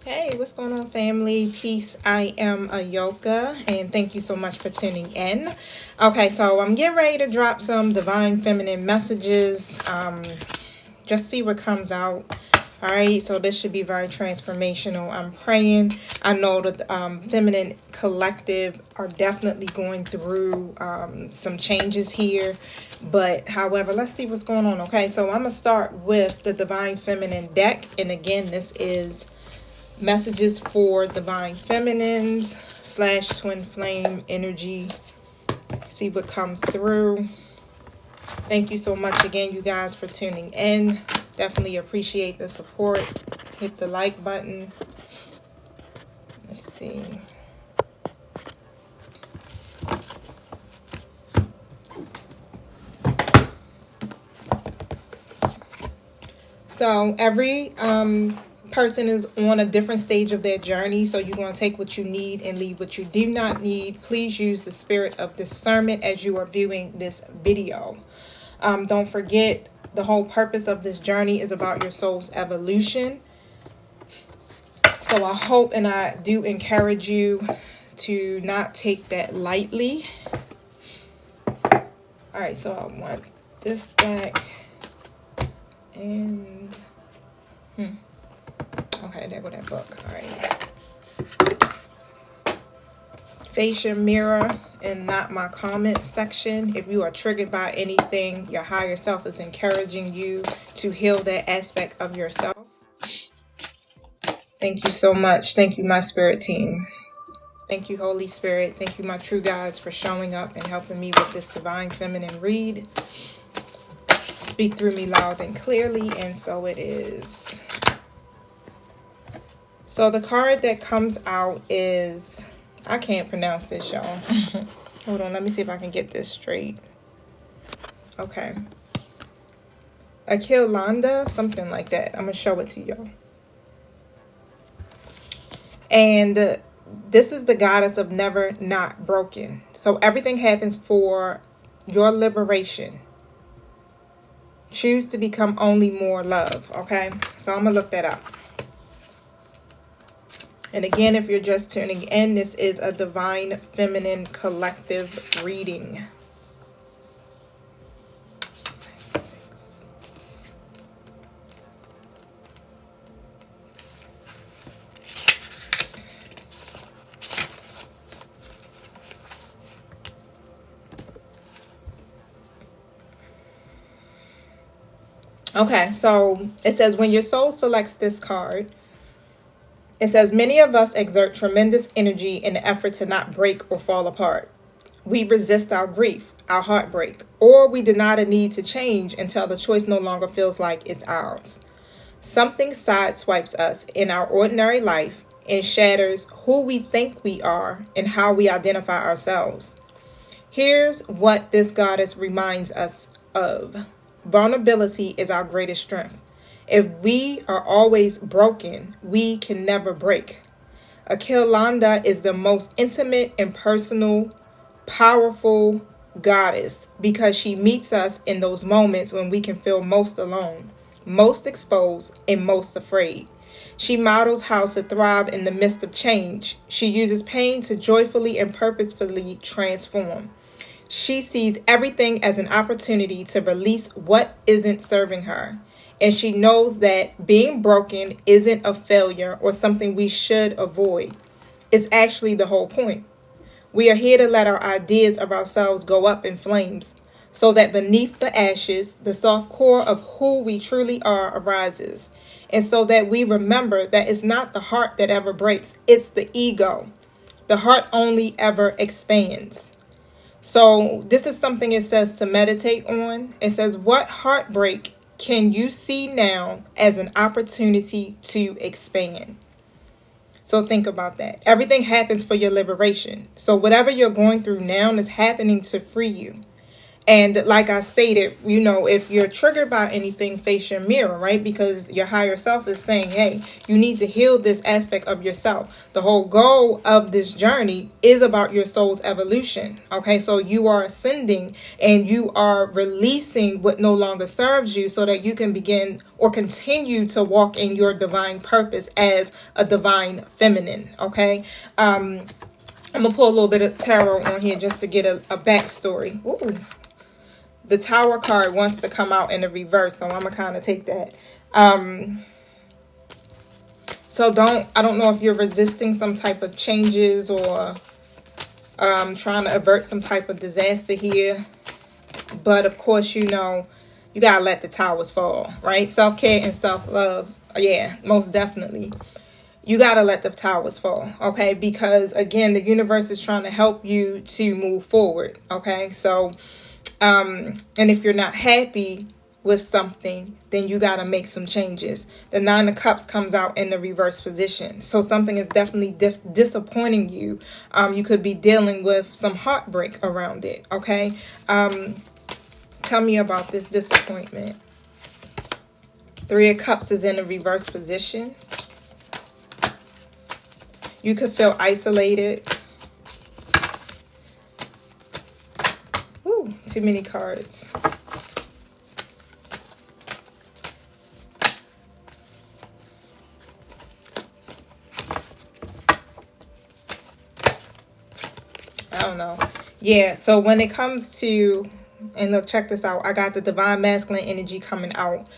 Hey, what's going on, family? Peace. I am Ayoka, and thank you so much for tuning in. Okay, so I'm getting ready to drop some divine feminine messages. Just see what comes out. All right, so this should be very transformational. I'm praying. I know that feminine collective are definitely going through some changes here, but however, let's see what's going on. Okay, so I'm gonna start with the divine feminine deck, and again, this is messages for divine feminines / twin flame energy. See what comes through. Thank you so much again, you guys, for tuning in. Definitely appreciate the support. Hit the like button. Let's see. So every person is on a different stage of their journey, so you're going to take what you need and leave what you do not need. Please use the spirit of discernment as you are viewing this video. Don't forget, the whole purpose of this journey is about your soul's evolution. So I hope and I do encourage you to not take that lightly. Alright, so I want this deck and okay, there go that book. Alright. Face your mirror and not my comment section. If you are triggered by anything, your higher self is encouraging you to heal that aspect of yourself. Thank you so much. Thank you, my spirit team. Thank you, Holy Spirit. Thank you, my true guides, for showing up and helping me with this divine feminine read. Speak through me loud and clearly, and so it is. So the card that comes out is, I can't pronounce this, y'all. Hold on, let me see if I can get this straight. Okay. Akilanda, something like that. I'm going to show it to y'all. And this is the goddess of never not broken. So everything happens for your liberation. Choose to become only more love. Okay, so I'm gonna look that up. And again, if you're just tuning in, this is a divine feminine collective reading. Okay, so it says when your soul selects this card, it says many of us exert tremendous energy in the effort to not break or fall apart. We resist our grief, our heartbreak, or we deny the need to change until the choice no longer feels like it's ours. Something sideswipes us in our ordinary life and shatters who we think we are and how we identify ourselves. Here's what this goddess reminds us of. Vulnerability is our greatest strength. If we are always broken, we can never break. Akilanda is the most intimate and personal, powerful goddess because she meets us in those moments when we can feel most alone, most exposed, and most afraid. She models how to thrive in the midst of change. She uses pain to joyfully and purposefully transform. She sees everything as an opportunity to release what isn't serving her. And she knows that being broken isn't a failure or something we should avoid. It's actually the whole point. We are here to let our ideas of ourselves go up in flames so that beneath the ashes, the soft core of who we truly are arises. And so that we remember that it's not the heart that ever breaks, it's the ego. The heart only ever expands. So this is something it says to meditate on. It says, what heartbreak can you see now as an opportunity to expand? So think about that. Everything happens for your liberation. So whatever you're going through now is happening to free you. And like I stated, if you're triggered by anything, face your mirror, right? Because your higher self is saying, hey, you need to heal this aspect of yourself. The whole goal of this journey is about your soul's evolution. Okay, so you are ascending and you are releasing what no longer serves you so that you can begin or continue to walk in your divine purpose as a divine feminine. Okay. I'm gonna pull a little bit of tarot on here just to get a backstory. Ooh, the Tower card wants to come out in the reverse, so I'm gonna kind of take that. So I don't know if you're resisting some type of changes or trying to avert some type of disaster here, but of course you gotta let the towers fall, right? Self-care and self-love, yeah, most definitely. You gotta let the towers fall, okay? Because again, the universe is trying to help you to move forward, okay? So and if you're not happy with something, then you got to make some changes. The Nine of Cups comes out in the reverse position. So something is definitely disappointing you. You could be dealing with some heartbreak around it, okay? Tell me about this disappointment. Three of Cups is in the reverse position. You could feel isolated. Ooh, too many cards. I don't know. Yeah, so when it comes to, and look, check this out. I got the divine masculine energy coming out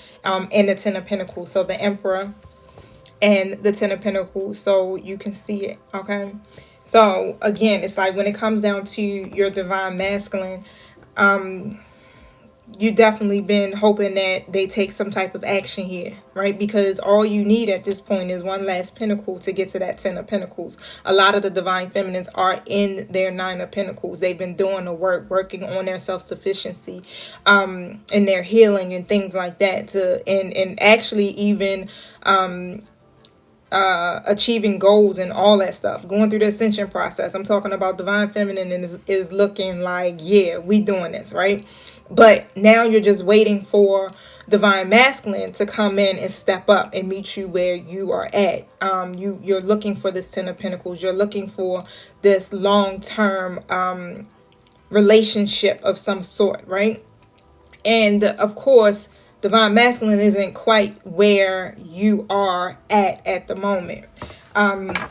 in the Ten of Pentacles. So the Emperor and the Ten of Pentacles, so you can see it, okay? So again, it's like when it comes down to your divine masculine, you definitely been hoping that they take some type of action here, right? Because all you need at this point is one last pentacle to get to that Ten of Pentacles. A lot of the divine feminines are in their Nine of Pentacles. They've been doing the work, working on their self-sufficiency, and their healing and things like that, and actually even achieving goals and all that stuff, going through the ascension process. I'm talking about divine feminine and is looking like, yeah, we doing this, right? But now you're just waiting for divine masculine to come in and step up and meet you where you are at. You're looking for this Ten of Pentacles. You're looking for this long-term relationship of some sort, right? And of course, divine masculine isn't quite where you are at the moment.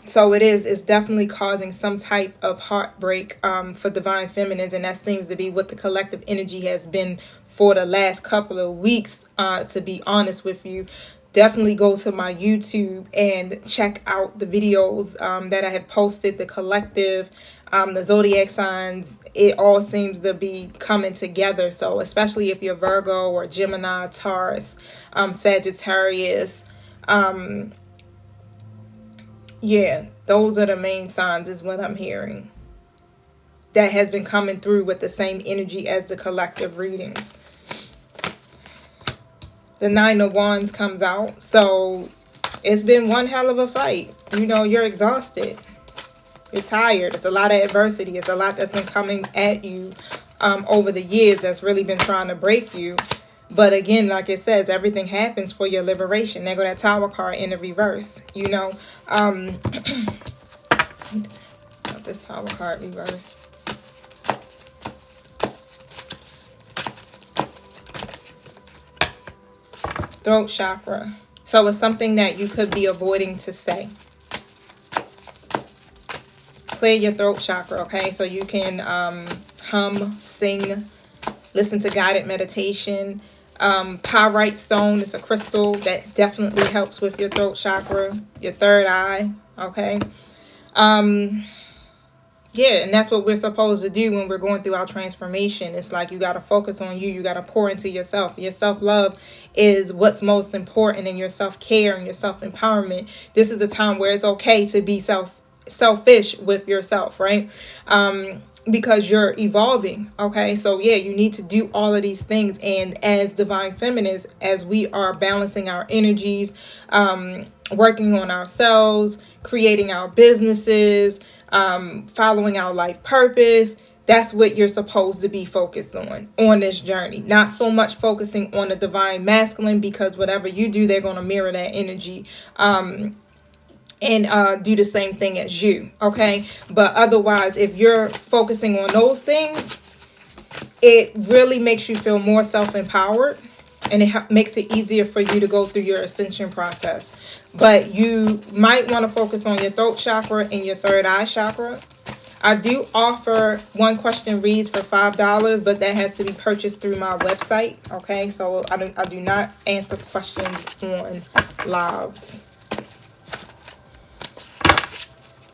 So it's definitely causing some type of heartbreak for divine feminines, and that seems to be what the collective energy has been for the last couple of weeks, to be honest with you. Definitely go to my YouTube and check out the videos that I have posted, the collective, the zodiac signs. It all seems to be coming together. So especially if you're Virgo or Gemini, Taurus, Sagittarius, yeah, those are the main signs is what I'm hearing. That has been coming through with the same energy as the collective readings. The Nine of Wands comes out. So it's been one hell of a fight. You're exhausted. You're tired. It's a lot of adversity. It's a lot that's been coming at you over the years that's really been trying to break you. But again, like it says, everything happens for your liberation. There go that Tower card in the reverse. This Tower card reverse. Throat chakra. So it's something that you could be avoiding to say. Clear your throat chakra, okay? So you can hum, sing, listen to guided meditation. Pyrite stone is a crystal that definitely helps with your throat chakra, your third eye, okay? Yeah, and that's what we're supposed to do when we're going through our transformation. It's like you got to focus on you. You got to pour into yourself. Your self-love is what's most important, in your self-care and your self-empowerment. This is a time where it's okay to be selfish with yourself, right? Because you're evolving, okay? So yeah, you need to do all of these things. And as divine feminists, as we are balancing our energies, working on ourselves, creating our businesses, following our life purpose, That's what you're supposed to be focused on this journey. Not so much focusing on the divine masculine, because whatever you do, they're going to mirror that energy. And do the same thing as you, okay? But otherwise, if you're focusing on those things, it really makes you feel more self-empowered, and it makes it easier for you to go through your ascension process. But you might want to focus on your throat chakra and your third eye chakra. I do offer one question reads for $5, but that has to be purchased through my website, okay? So I do not answer questions on lives.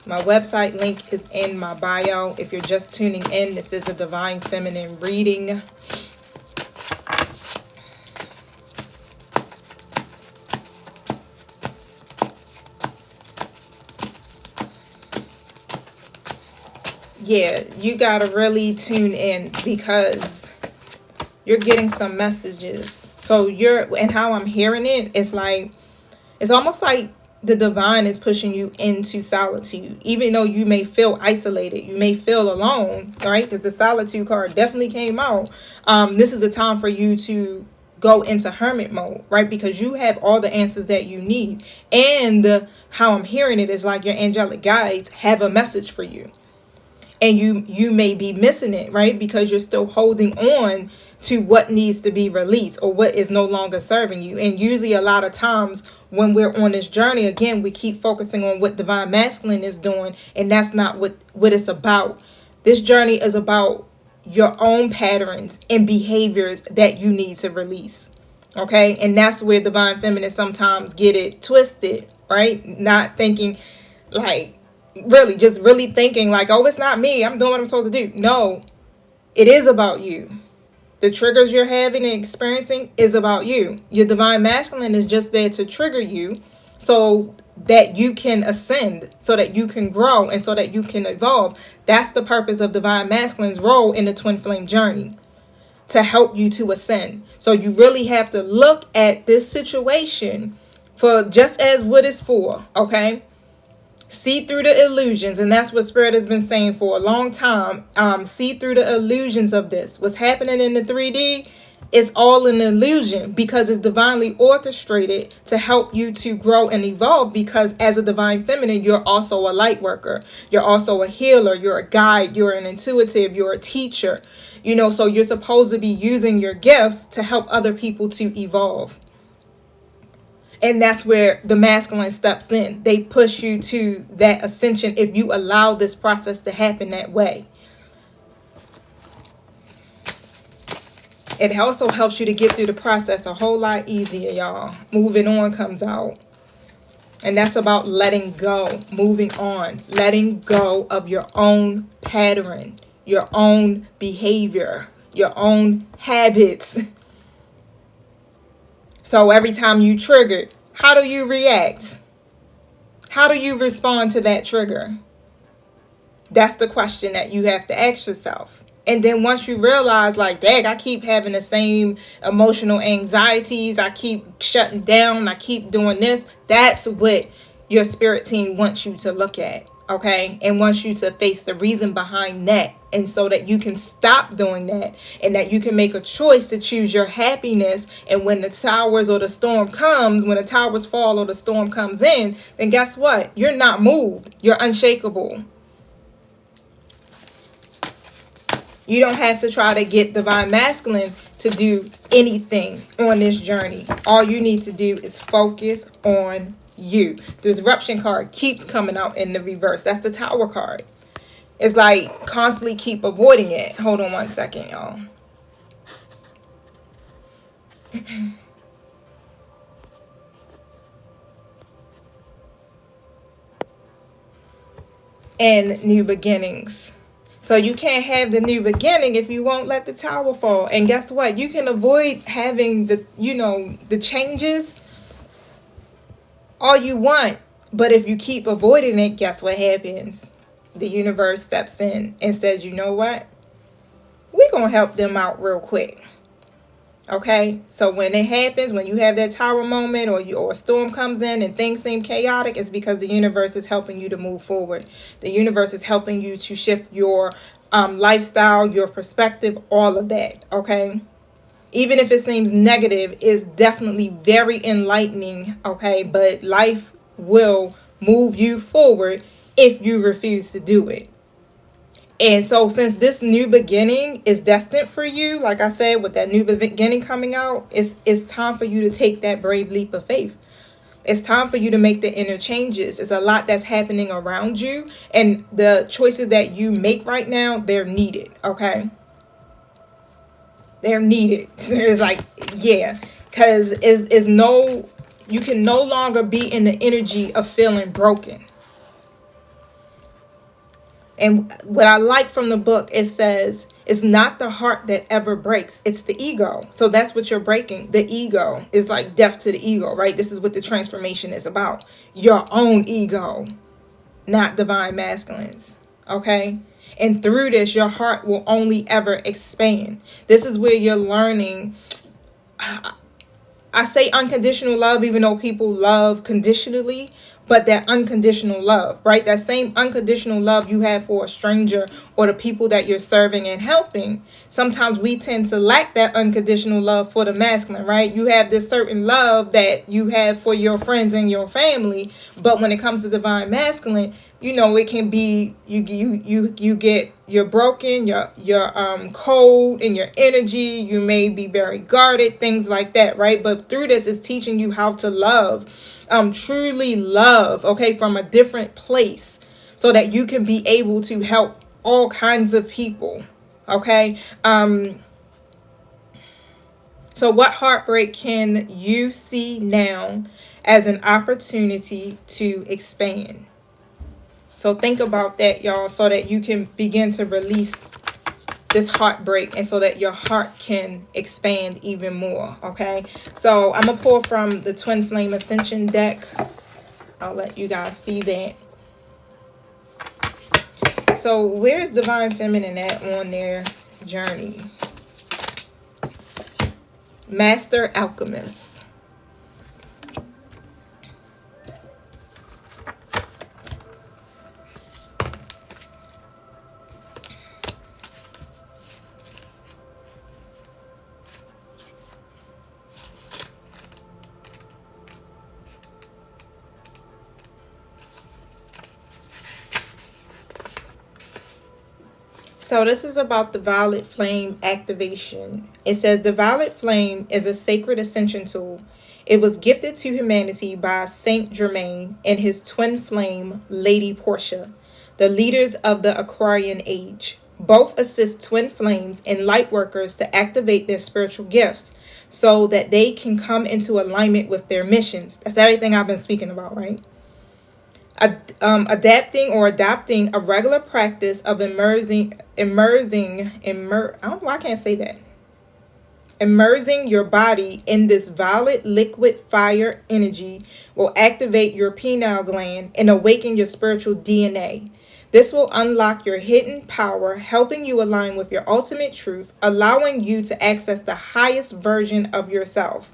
My website link is in my bio. If you're just tuning in, this is a Divine Feminine reading. Yeah, you gotta really tune in, because you're getting some messages. So and how I'm hearing it, it's almost like the divine is pushing you into solitude. Even though you may feel isolated, you may feel alone, right? Because the solitude card definitely came out. This is a time for you to go into hermit mode, right? Because you have all the answers that you need. And how I'm hearing it is like your angelic guides have a message for you. And you may be missing it, right? Because you're still holding on to what needs to be released, or what is no longer serving you. And usually a lot of times when we're on this journey, again, we keep focusing on what divine masculine is doing, and that's not what it's about. This journey is about your own patterns and behaviors that you need to release, okay? And that's where divine feminine sometimes get it twisted, right? Not thinking like, really thinking like, oh, it's not me, I'm doing what I'm supposed to do. No, it is about you. The triggers you're having and experiencing is about you. Your divine masculine is just there to trigger you so that you can ascend, so that you can grow, and so that you can evolve. That's the purpose of divine masculine's role in the twin flame journey, to help you to ascend. So you really have to look at this situation for just as what it's for, okay? See through the illusions, and that's what Spirit has been saying for a long time. See through the illusions of this. What's happening in the 3D is all an illusion, because it's divinely orchestrated to help you to grow and evolve. Because as a divine feminine, you're also a light worker. You're also a healer. You're a guide. You're an intuitive. You're a teacher. So you're supposed to be using your gifts to help other people to evolve. And that's where the masculine steps in. They push you to that ascension if you allow this process to happen that way. It also helps you to get through the process a whole lot easier, y'all. Moving on comes out. And that's about letting go, moving on, letting go of your own pattern, your own behavior, your own habits. So every time you triggered, how do you react? How do you respond to that trigger? That's the question that you have to ask yourself. And then once you realize, like, dang, I keep having the same emotional anxieties, I keep shutting down, I keep doing this, that's what your spirit team wants you to look at, okay? And wants you to face the reason behind that. And so that you can stop doing that, and that you can make a choice to choose your happiness. And when the towers or the storm comes, when the towers fall or the storm comes in, then guess what? You're not moved. You're unshakable. You don't have to try to get divine masculine to do anything on this journey. All you need to do is focus on you. The disruption card keeps coming out in the reverse. That's the Tower card. It's like constantly keep avoiding it. Hold on one second, y'all. And new beginnings. So you can't have the new beginning if you won't let the tower fall. And guess what? You can avoid having the changes all you want. But if you keep avoiding it, guess what happens? The universe steps in and says, you know what? We're going to help them out real quick. Okay, so when it happens, when you have that tower moment, or a storm comes in and things seem chaotic, it's because the universe is helping you to move forward. The universe is helping you to shift your lifestyle, your perspective, all of that, okay? Even if it seems negative, it's definitely very enlightening, okay? But life will move you forward if you refuse to do it. And so since this new beginning is destined for you, like I said, with that new beginning coming out, it's time for you to take that brave leap of faith. It's time for you to make the inner changes. It's a lot that's happening around you, and the choices that you make right now, they're needed, okay? They're needed. It's like, yeah, because is no, you can no longer be in the energy of feeling broken. And what I like from the book, it says, it's not the heart that ever breaks, it's the ego. So that's what you're breaking. The ego is like death to the ego, right? This is what the transformation is about. Your own ego, not divine masculines. Okay? And through this, your heart will only ever expand. This is where you're learning. I say unconditional love, even though people love conditionally, but that unconditional love, right? That same unconditional love you have for a stranger or the people that you're serving and helping. Sometimes we tend to lack that unconditional love for the masculine, right? You have this certain love that you have for your friends and your family, but when it comes to divine masculine, you know, it can be you're broken, you're cold in your energy, you may be very guarded, things like that, right? But through this is teaching you how to love, truly love, okay, from a different place, so that you can be able to help all kinds of people, okay? So what heartbreak can you see now as an opportunity to expand? So think about that, y'all, so that you can begin to release this heartbreak and so that your heart can expand even more, okay? So I'm going to pull from the Twin Flame Ascension deck. I'll let you guys see that. So where's Divine Feminine at on their journey? Master Alchemist. So this is about the violet flame activation. It says the violet flame is a sacred ascension tool. It was gifted to humanity by Saint Germain and his twin flame, Lady Portia, the leaders of the Aquarian age. Both assist twin flames and light workers to activate their spiritual gifts so that they can come into alignment with their missions. That's everything I've been speaking about, right? Adapting or adopting a regular practice of immersing your body in this violet liquid fire energy will activate your pineal gland and awaken your spiritual DNA. This will unlock your hidden power, helping you align with your ultimate truth, allowing you to access the highest version of yourself.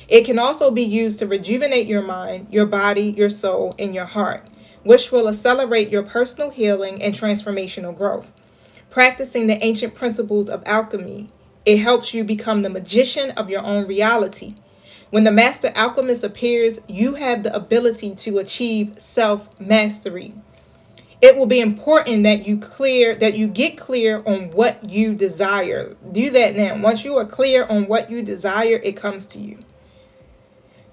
It can also be used to rejuvenate your mind, your body, your soul, and your heart, which will accelerate your personal healing and transformational growth. Practicing the ancient principles of alchemy, it helps you become the magician of your own reality. When the master alchemist appears, you have the ability to achieve self-mastery. It will be important that you get clear on what you desire. Do that now. Once you are clear on what you desire, it comes to you.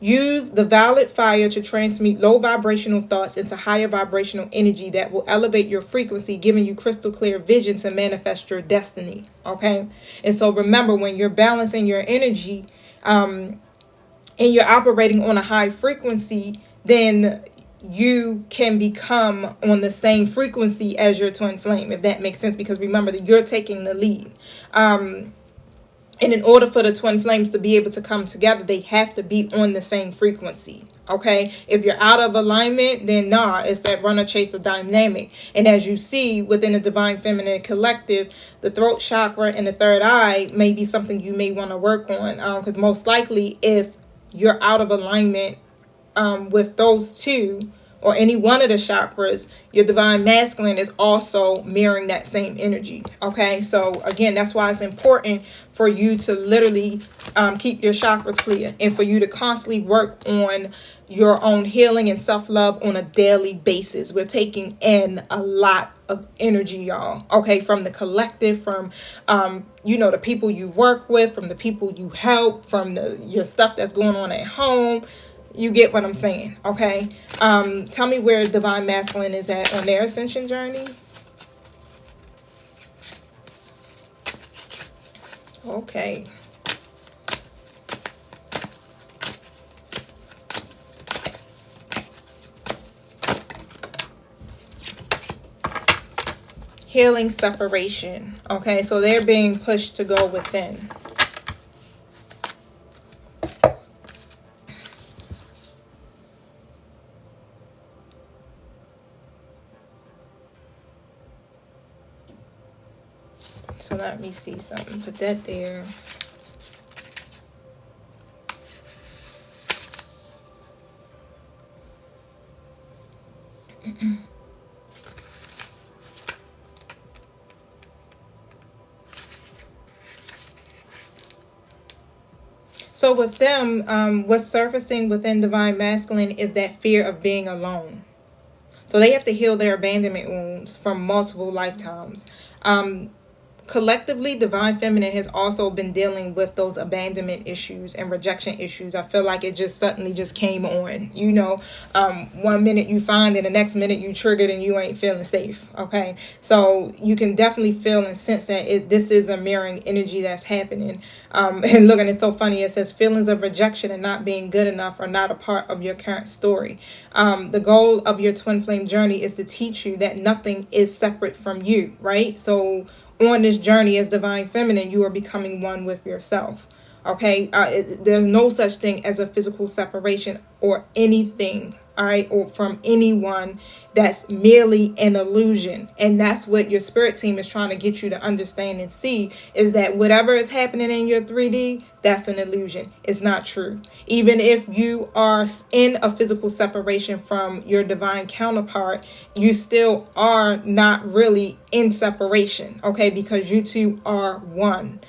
Use the violet fire to transmute low vibrational thoughts into higher vibrational energy that will elevate your frequency, giving you crystal clear vision to manifest your destiny. Okay? And so remember, when you're balancing your energy and you're operating on a high frequency, then you can become on the same frequency as your twin flame, if that makes sense, because remember that you're taking the lead. And in order for the twin flames to be able to come together, they have to be on the same frequency. Okay? If you're out of alignment, then it's that runner chaser dynamic. And as you see within the Divine Feminine Collective, the throat chakra and the third eye may be something you may want to work on. Because most likely, if you're out of alignment with those two, or any one of the chakras, your divine masculine is also mirroring that same energy. Okay, so again, that's why it's important for you to literally keep your chakras clear, and for you to constantly work on your own healing and self-love on a daily basis. We're taking in a lot of energy, y'all. Okay, from the collective, from the people you work with, from the people you help, from your stuff that's going on at home. You get what I'm saying. Okay, tell me where divine masculine is at on their ascension journey. Okay. Healing separation. Okay, so they're being pushed to go within. So let me see something. Put that there. So with them, what's surfacing within divine masculine is that fear of being alone. So they have to heal their abandonment wounds from multiple lifetimes. Collectively, divine feminine has also been dealing with those abandonment issues and rejection issues. I feel like it just suddenly just came on. 1 minute you find and the next minute you triggered and you ain't feeling safe. Okay, so you can definitely feel and sense that this is a mirroring energy that's happening. And look, and it's so funny. It says feelings of rejection and not being good enough are not a part of your current story. The goal of your twin flame journey is to teach you that nothing is separate from you, right? So on this journey as divine feminine, you are becoming one with yourself. Okay, there's no such thing as a physical separation or anything, all right, or from anyone. That's merely an illusion. And that's what your spirit team is trying to get you to understand and see, is that whatever is happening in your 3D, that's an illusion. It's not true. Even if you are in a physical separation from your divine counterpart, you still are not really in separation, okay, because you two are one.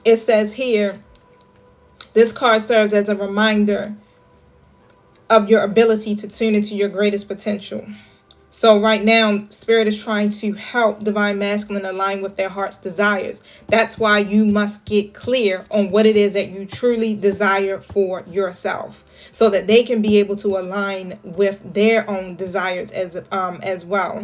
It says here, this card serves as a reminder of your ability to tune into your greatest potential. So right now, Spirit is trying to help divine masculine align with their heart's desires. That's why you must get clear on what it is that you truly desire for yourself, so that they can be able to align with their own desires as well.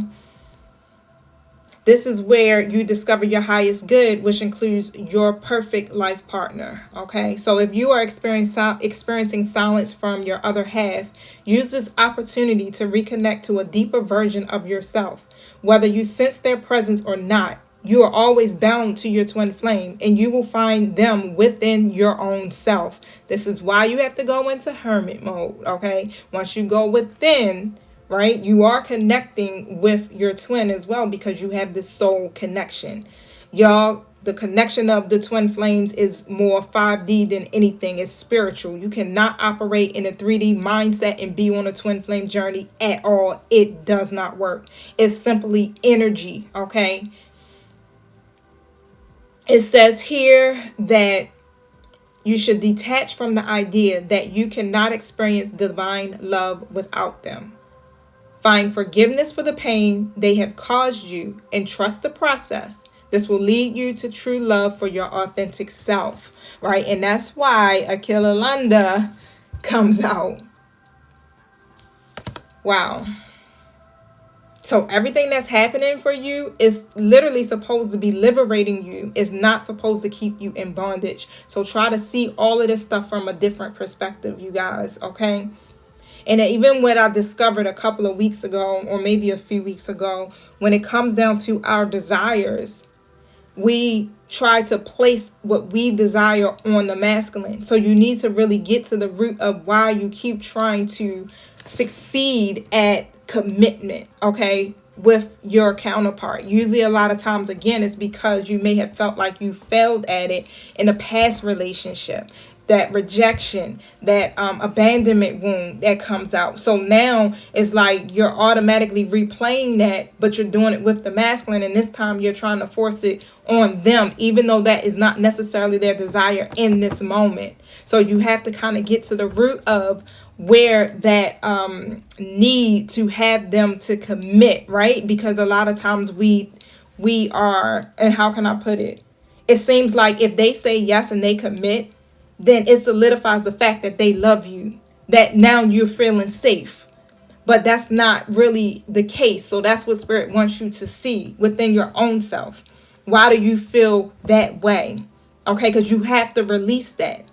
This is where you discover your highest good, which includes your perfect life partner. Okay, so if you are experiencing silence from your other half, use this opportunity to reconnect to a deeper version of yourself. Whether you sense their presence or not, you are always bound to your twin flame, and you will find them within your own self. This is why you have to go into hermit mode. Okay, once you go within, right, you are connecting with your twin as well, because you have this soul connection. Y'all, the connection of the twin flames is more 5D than anything. It's spiritual. You cannot operate in a 3D mindset and be on a twin flame journey at all. It does not work. It's simply energy, okay? It says here that you should detach from the idea that you cannot experience divine love without them. Find forgiveness for the pain they have caused you and trust the process. This will lead you to true love for your authentic self, right? And that's why Aquila Landa comes out. Wow. So everything that's happening for you is literally supposed to be liberating you. It's not supposed to keep you in bondage. So try to see all of this stuff from a different perspective, you guys, okay? And even what I discovered a couple of weeks ago, or maybe a few weeks ago, when it comes down to our desires, we try to place what we desire on the masculine. So you need to really get to the root of why you keep trying to succeed at commitment, okay, with your counterpart. Usually a lot of times, again, it's because you may have felt like you failed at it in a past relationship. that rejection, that abandonment wound that comes out. So now it's like you're automatically replaying that, but you're doing it with the masculine, and this time you're trying to force it on them, even though that is not necessarily their desire in this moment. So you have to kind of get to the root of where that need to have them to commit, right? Because a lot of times we are, and how can I put it? It seems like if they say yes and they commit, then it solidifies the fact that they love you, that now you're feeling safe. But that's not really the case. So that's what Spirit wants you to see within your own self. Why do you feel that way? Okay, because you have to release that.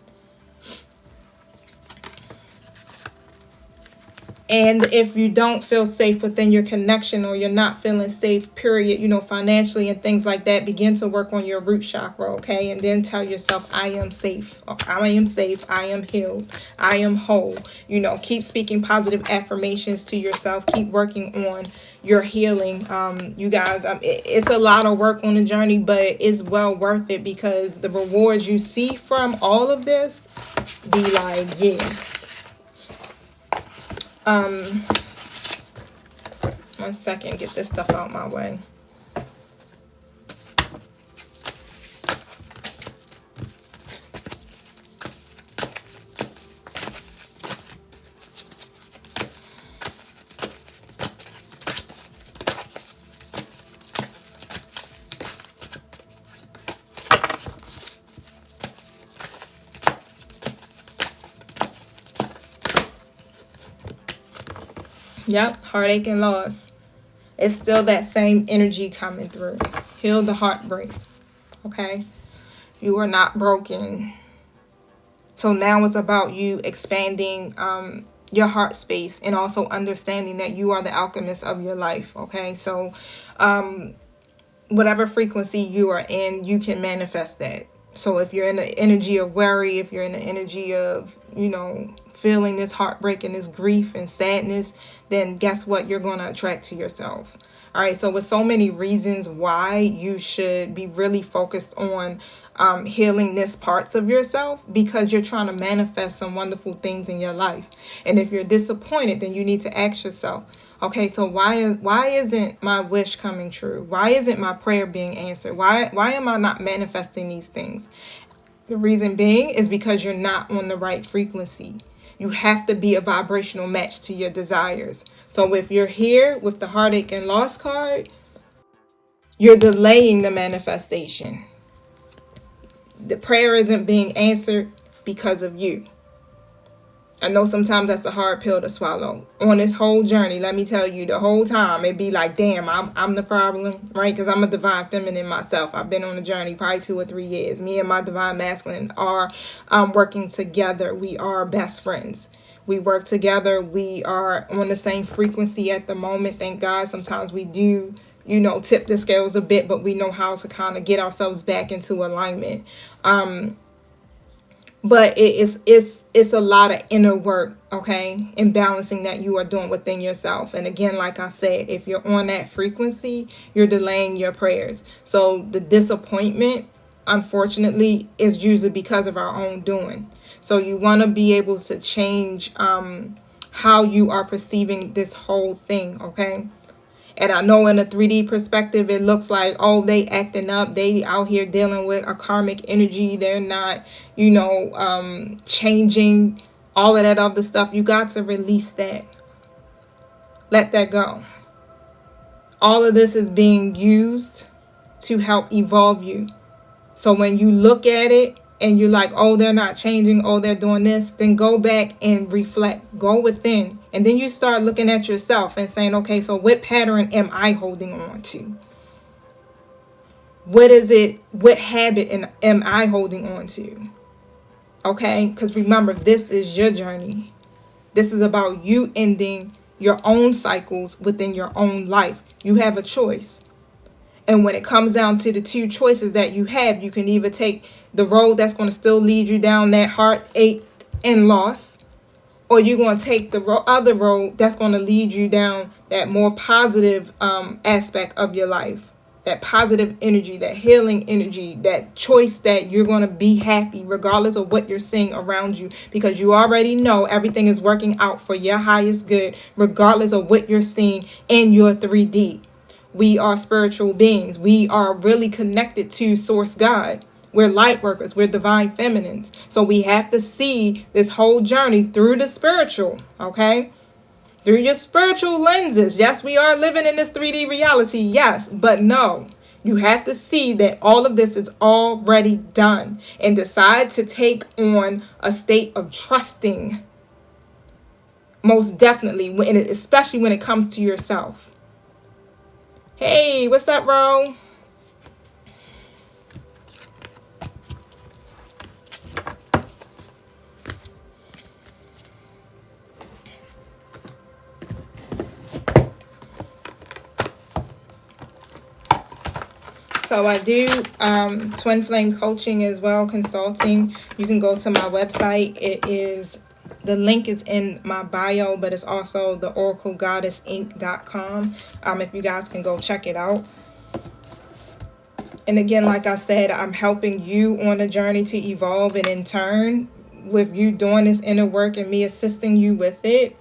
And if you don't feel safe within your connection, or you're not feeling safe, period, financially and things like that, begin to work on your root chakra, okay? And then tell yourself, I am safe. I am safe. I am healed. I am whole. Keep speaking positive affirmations to yourself. Keep working on your healing. You guys, it's a lot of work on the journey, but it's well worth it, because the rewards you see from all of this be like, yeah. One second, get this stuff out my way. Yep, heartache and loss. It's still that same energy coming through. Heal the heartbreak. Okay? You are not broken. So now it's about you expanding your heart space, and also understanding that you are the alchemist of your life. Okay? So whatever frequency you are in, you can manifest that. So if you're in the energy of worry, if you're in the energy of, feeling this heartbreak and this grief and sadness, then guess what? You're going to attract to yourself. All right. So with so many reasons why you should be really focused on healing this parts of yourself, because you're trying to manifest some wonderful things in your life. And if you're disappointed, then you need to ask yourself, okay, so why isn't my wish coming true? Why isn't my prayer being answered? Why am I not manifesting these things? The reason being is because you're not on the right frequency. You have to be a vibrational match to your desires. So if you're here with the heartache and loss card, you're delaying the manifestation. The prayer isn't being answered because of you. I know sometimes that's a hard pill to swallow. On this whole journey, let me tell you, the whole time it be like, damn, I'm the problem, right? Because I'm a divine feminine myself. I've been on a journey probably 2 or 3 years. Me and my divine masculine are working together. We are best friends. We work together. We are on the same frequency at the moment. Thank God. Sometimes we do, tip the scales a bit, but we know how to kind of get ourselves back into alignment. But it's a lot of inner work, okay, in balancing that you are doing within yourself. And again, like I said, if you're on that frequency, you're delaying your prayers. So the disappointment, unfortunately, is usually because of our own doing. So you want to be able to change how you are perceiving this whole thing, okay? And I know in a 3D perspective, it looks like, oh, they acting up. They out here dealing with a karmic energy. They're not, changing all of that other stuff. You got to release that. Let that go. All of this is being used to help evolve you. So when you look at it and you're like, oh, they're not changing, oh, they're doing this, then go back and reflect. Go within. And then you start looking at yourself and saying, okay, so what pattern am I holding on to? What is it? What habit am I holding on to? Okay? Because remember, this is your journey. This is about you ending your own cycles within your own life. You have a choice. And when it comes down to the 2 choices that you have, you can either take the road that's going to still lead you down that heartache and loss, or you're going to take the other road that's going to lead you down that more positive aspect of your life. that positive energy, that healing energy, that choice that you're going to be happy regardless of what you're seeing around you, because you already know everything is working out for your highest good regardless of what you're seeing in your 3D. We are spiritual beings. We are really connected to Source God. We're light workers. We're divine feminines. So we have to see this whole journey through the spiritual, okay? Through your spiritual lenses. Yes, we are living in this 3D reality. Yes, but no. You have to see that all of this is already done and decide to take on a state of trusting. Most definitely, especially when it comes to yourself. Hey, what's up, Ro? So I do twin flame coaching as well, consulting. You can go to my website. The link is in my bio, but it's also the oraclegoddessinc.com. If you guys can go check it out. And again, like I said, I'm helping you on a journey to evolve, and in turn, with you doing this inner work and me assisting you with it,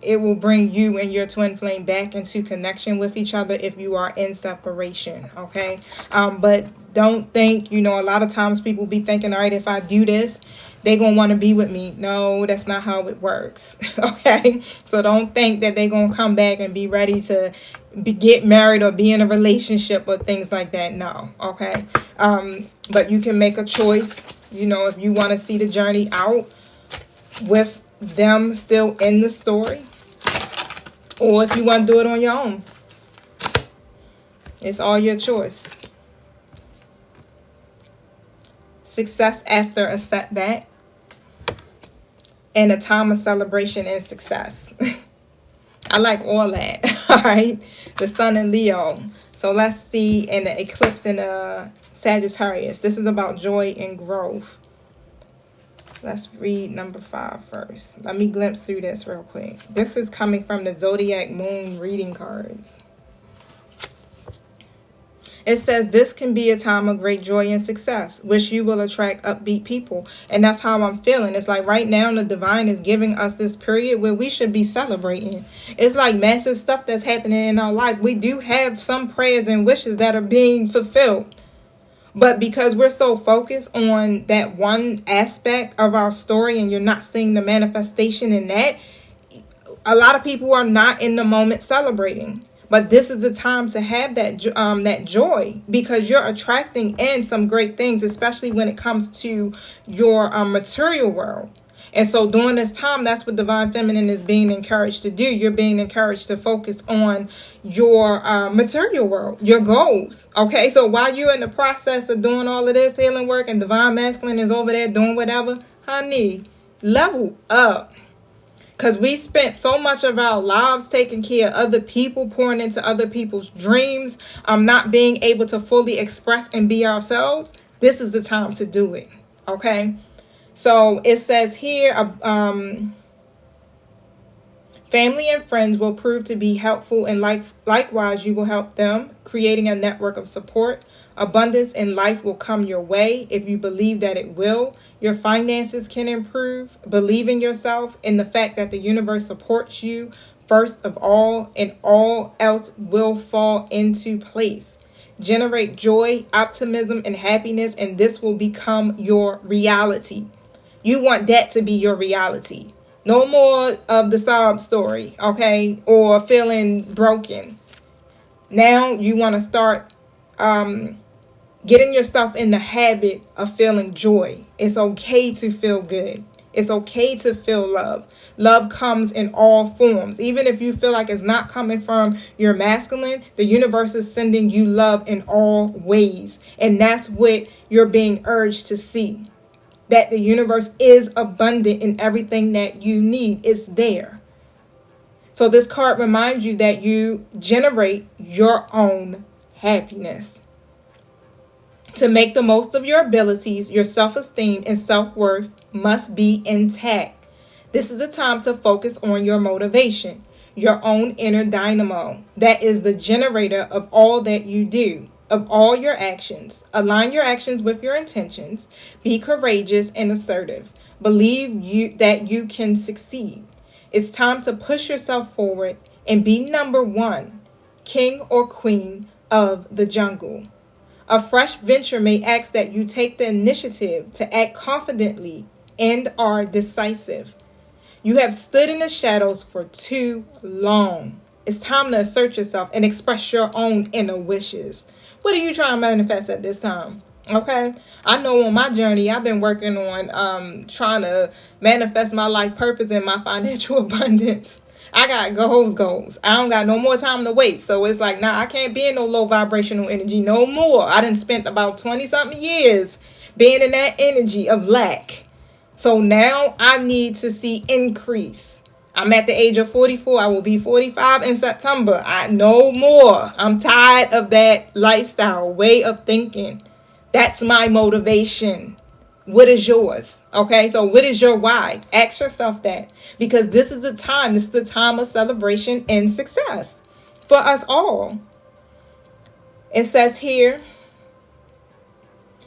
it will bring you and your twin flame back into connection with each other if you are in separation, okay? But don't think, a lot of times people be thinking, all right, if I do this, they're going to want to be with me. No, that's not how it works, okay? So don't think that they're going to come back and be ready to get married or be in a relationship or things like that. No, okay? But you can make a choice, if you want to see the journey out with them still in the story, or if you want to do it on your own. It's all your choice. Success after a setback, and a time of celebration and success. I like all that. All right, the sun in Leo. So let's see, and the eclipse in Sagittarius. This is about joy and growth. Let's read number 5 first. Let me glimpse through this real quick. This is coming from the Zodiac Moon reading cards. It says, this can be a time of great joy and success, which you will attract upbeat people. And that's how I'm feeling. It's like right now the divine is giving us this period where we should be celebrating. It's like massive stuff that's happening in our life. We do have some prayers and wishes that are being fulfilled. But because we're so focused on that one aspect of our story and you're not seeing the manifestation in that, a lot of people are not in the moment celebrating. But this is the time to have that joy, because you're attracting in some great things, especially when it comes to your material world. And so during this time, that's what Divine Feminine is being encouraged to do. You're being encouraged to focus on your material world, your goals. Okay, so while you're in the process of doing all of this healing work and Divine Masculine is over there doing whatever, honey, level up. Because we spent so much of our lives taking care of other people, pouring into other people's dreams, not being able to fully express and be ourselves. This is the time to do it. Okay. So it says here, family and friends will prove to be helpful, and likewise you will help them, creating a network of support. Abundance in life will come your way if you believe that it will. Your finances can improve. Believe in yourself and the fact that the universe supports you first of all, and all else will fall into place. Generate joy, optimism, and happiness, and this will become your reality. You want that to be your reality. No more of the sob story, okay? Or feeling broken. Now you want to start getting yourself in the habit of feeling joy. It's okay to feel good. It's okay to feel love. Love comes in all forms. Even if you feel like it's not coming from your masculine, the universe is sending you love in all ways. And that's what you're being urged to see. That the universe is abundant in everything that you need. It's there. So this card reminds you that you generate your own happiness. To make the most of your abilities, your self-esteem and self-worth must be intact. This is a time to focus on your motivation. your own inner dynamo. That is the generator of all that you do, of all your actions. Align your actions with your intentions. Be courageous and assertive. Believe that you can succeed. It's time to push yourself forward and be number one, king or queen of the jungle. A fresh venture may ask that you take the initiative to act confidently and are decisive. You have stood in the shadows for too long. It's time to assert yourself and express your own inner wishes. What are you trying to manifest at this time? Okay, I know on my journey I've been working on trying to manifest my life purpose and my financial abundance. I got goals. I don't got no more time to wait. So it's like, nah, I can't be in no low vibrational energy no more. I done spent about 20 something years being in that energy of lack. So now I need to see increase. I'm at the age of 44. I will be 45 in September. No more. I'm tired of that lifestyle, way of thinking. That's my motivation. What is yours? Okay, so what is your why? Ask yourself that, because this is a time of celebration and success for us all. It says here,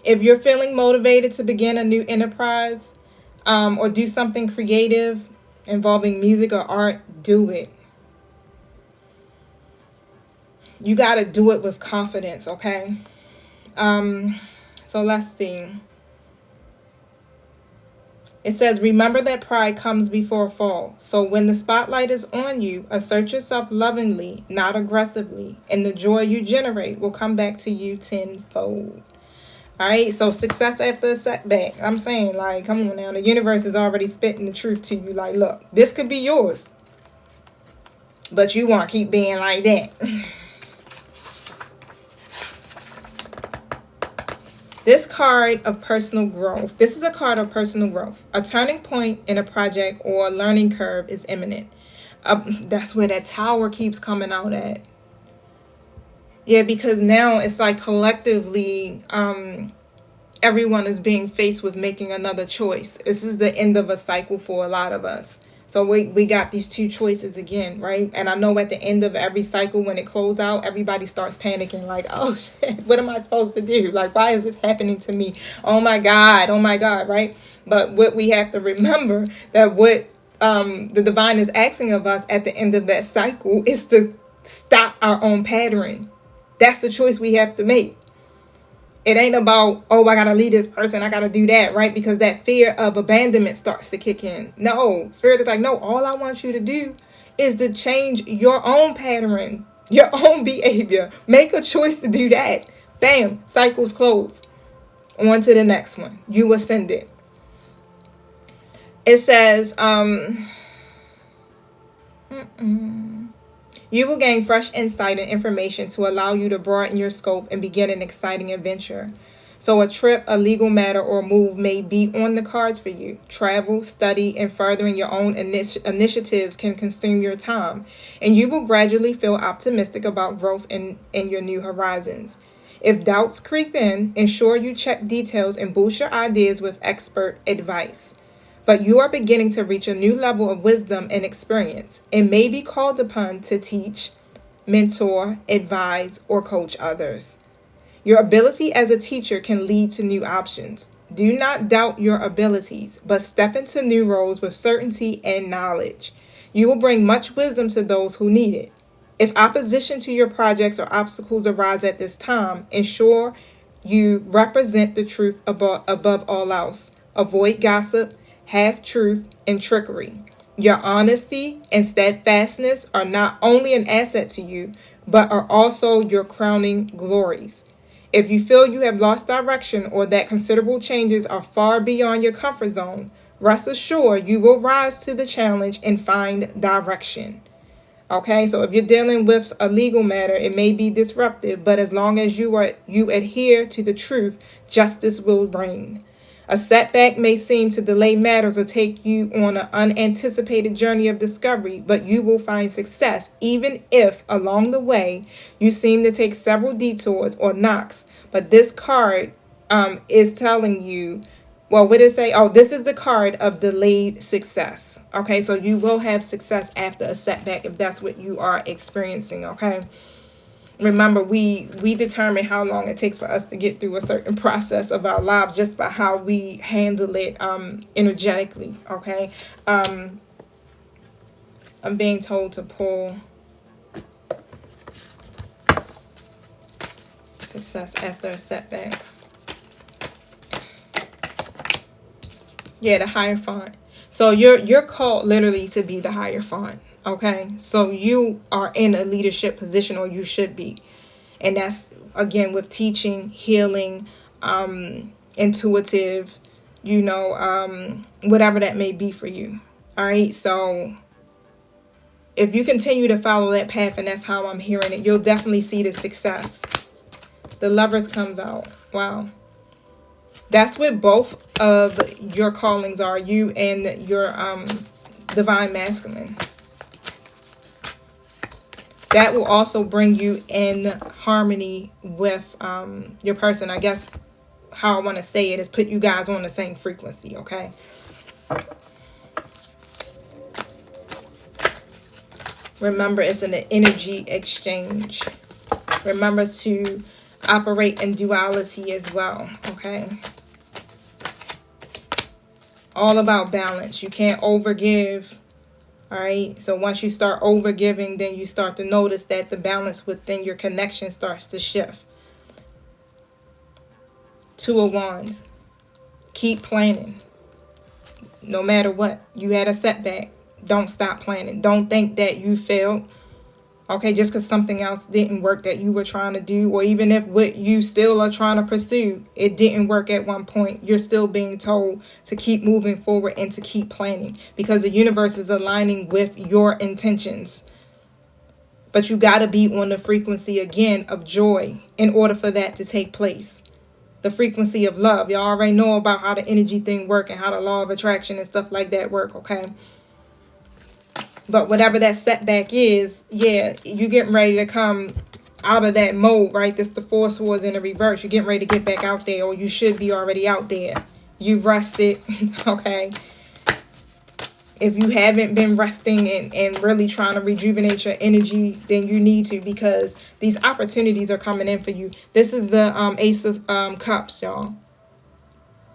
if you're feeling motivated to begin a new enterprise or do something creative involving music or art, do it. You got to do it with confidence, okay? So let's see. It says, remember that pride comes before a fall. So when the spotlight is on you, assert yourself lovingly, not aggressively, and the joy you generate will come back to you tenfold. All right, so success after a setback. I'm saying, like, come on now. The universe is already spitting the truth to you. Like, look, this could be yours, but you want to keep being like that. This card of personal growth. This is a card of personal growth. A turning point in a project or learning curve is imminent. That's where that tower keeps coming out at. Yeah, because now it's like collectively, everyone is being faced with making another choice. This is the end of a cycle for a lot of us. So we got these two choices again, right? And I know at the end of every cycle, when it closes out, everybody starts panicking like, oh shit, what am I supposed to do? Like, why is this happening to me? Oh my God, right? But what we have to remember, that what the divine is asking of us at the end of that cycle is to stop our own pattern. That's the choice we have to make. It ain't about, oh, I got to leave this person, I got to do that, right? Because that fear of abandonment starts to kick in. No, Spirit is like, no, all I want you to do is to change your own pattern, your own behavior. Make a choice to do that. Bam, cycle's closed. On to the next one. You ascended. It says, you will gain fresh insight and information to allow you to broaden your scope and begin an exciting adventure. So a trip, a legal matter, or move may be on the cards for you. Travel, study, and furthering your own initiatives can consume your time, and you will gradually feel optimistic about growth in your new horizons. If doubts creep in, ensure you check details and boost your ideas with expert advice. But you are beginning to reach a new level of wisdom and experience, and may be called upon to teach, mentor, advise, or coach others. Your ability as a teacher can lead to new options. Do not doubt your abilities, but step into new roles with certainty and knowledge. You will bring much wisdom to those who need it. If opposition to your projects or obstacles arise at this time, ensure you represent the truth above all else. Avoid gossip, half-truth, and trickery. Your honesty and steadfastness are not only an asset to you, but are also your crowning glories. If you feel you have lost direction or that considerable changes are far beyond your comfort zone, rest assured you will rise to the challenge and find direction. Okay, so if you're dealing with a legal matter, it may be disruptive, but as long as you adhere to the truth, justice will reign. A setback may seem to delay matters or take you on an unanticipated journey of discovery, but you will find success even if along the way you seem to take several detours or knocks. But this card is telling you Well, what did it say? Oh, this is the card of delayed success. Okay, so you will have success after a setback if that's what you are experiencing. Okay, remember, we determine how long it takes for us to get through a certain process of our lives just by how we handle it energetically. Okay, I'm being told to pull success after a setback. Yeah, the Hierophant. So you're called literally to be the Hierophant. Okay, so you are in a leadership position, or you should be, and that's again with teaching, healing, intuitive, whatever that may be for you. All right, so if you continue to follow that path, and that's how I'm hearing it, you'll definitely see the success. The Lovers comes out. Wow. That's what both of your callings are, you and your divine masculine. That will also bring you in harmony with your person. I guess how I want to say it is put you guys on the same frequency, okay? Remember, it's an energy exchange. Remember to operate in duality as well, okay? All about balance. You can't overgive. All right. So once you start overgiving, then you start to notice that the balance within your connection starts to shift. Two of Wands. Keep planning. No matter what. You had a setback. Don't stop planning. Don't think that you failed. Okay, just because something else didn't work that you were trying to do, or even if what you still are trying to pursue, it didn't work at one point, you're still being told to keep moving forward and to keep planning, because the universe is aligning with your intentions. But you got to be on the frequency again of joy in order for that to take place. The frequency of love. Y'all already know about how the energy thing work and how the law of attraction and stuff like that work, okay? But whatever that setback is, yeah, you getting ready to come out of that mode, right? This the Four Swords in the reverse. You're getting ready to get back out there, or you should be already out there. You've rested, okay? If you haven't been resting and really trying to rejuvenate your energy, then you need to, because these opportunities are coming in for you. This is the Ace of Cups, y'all.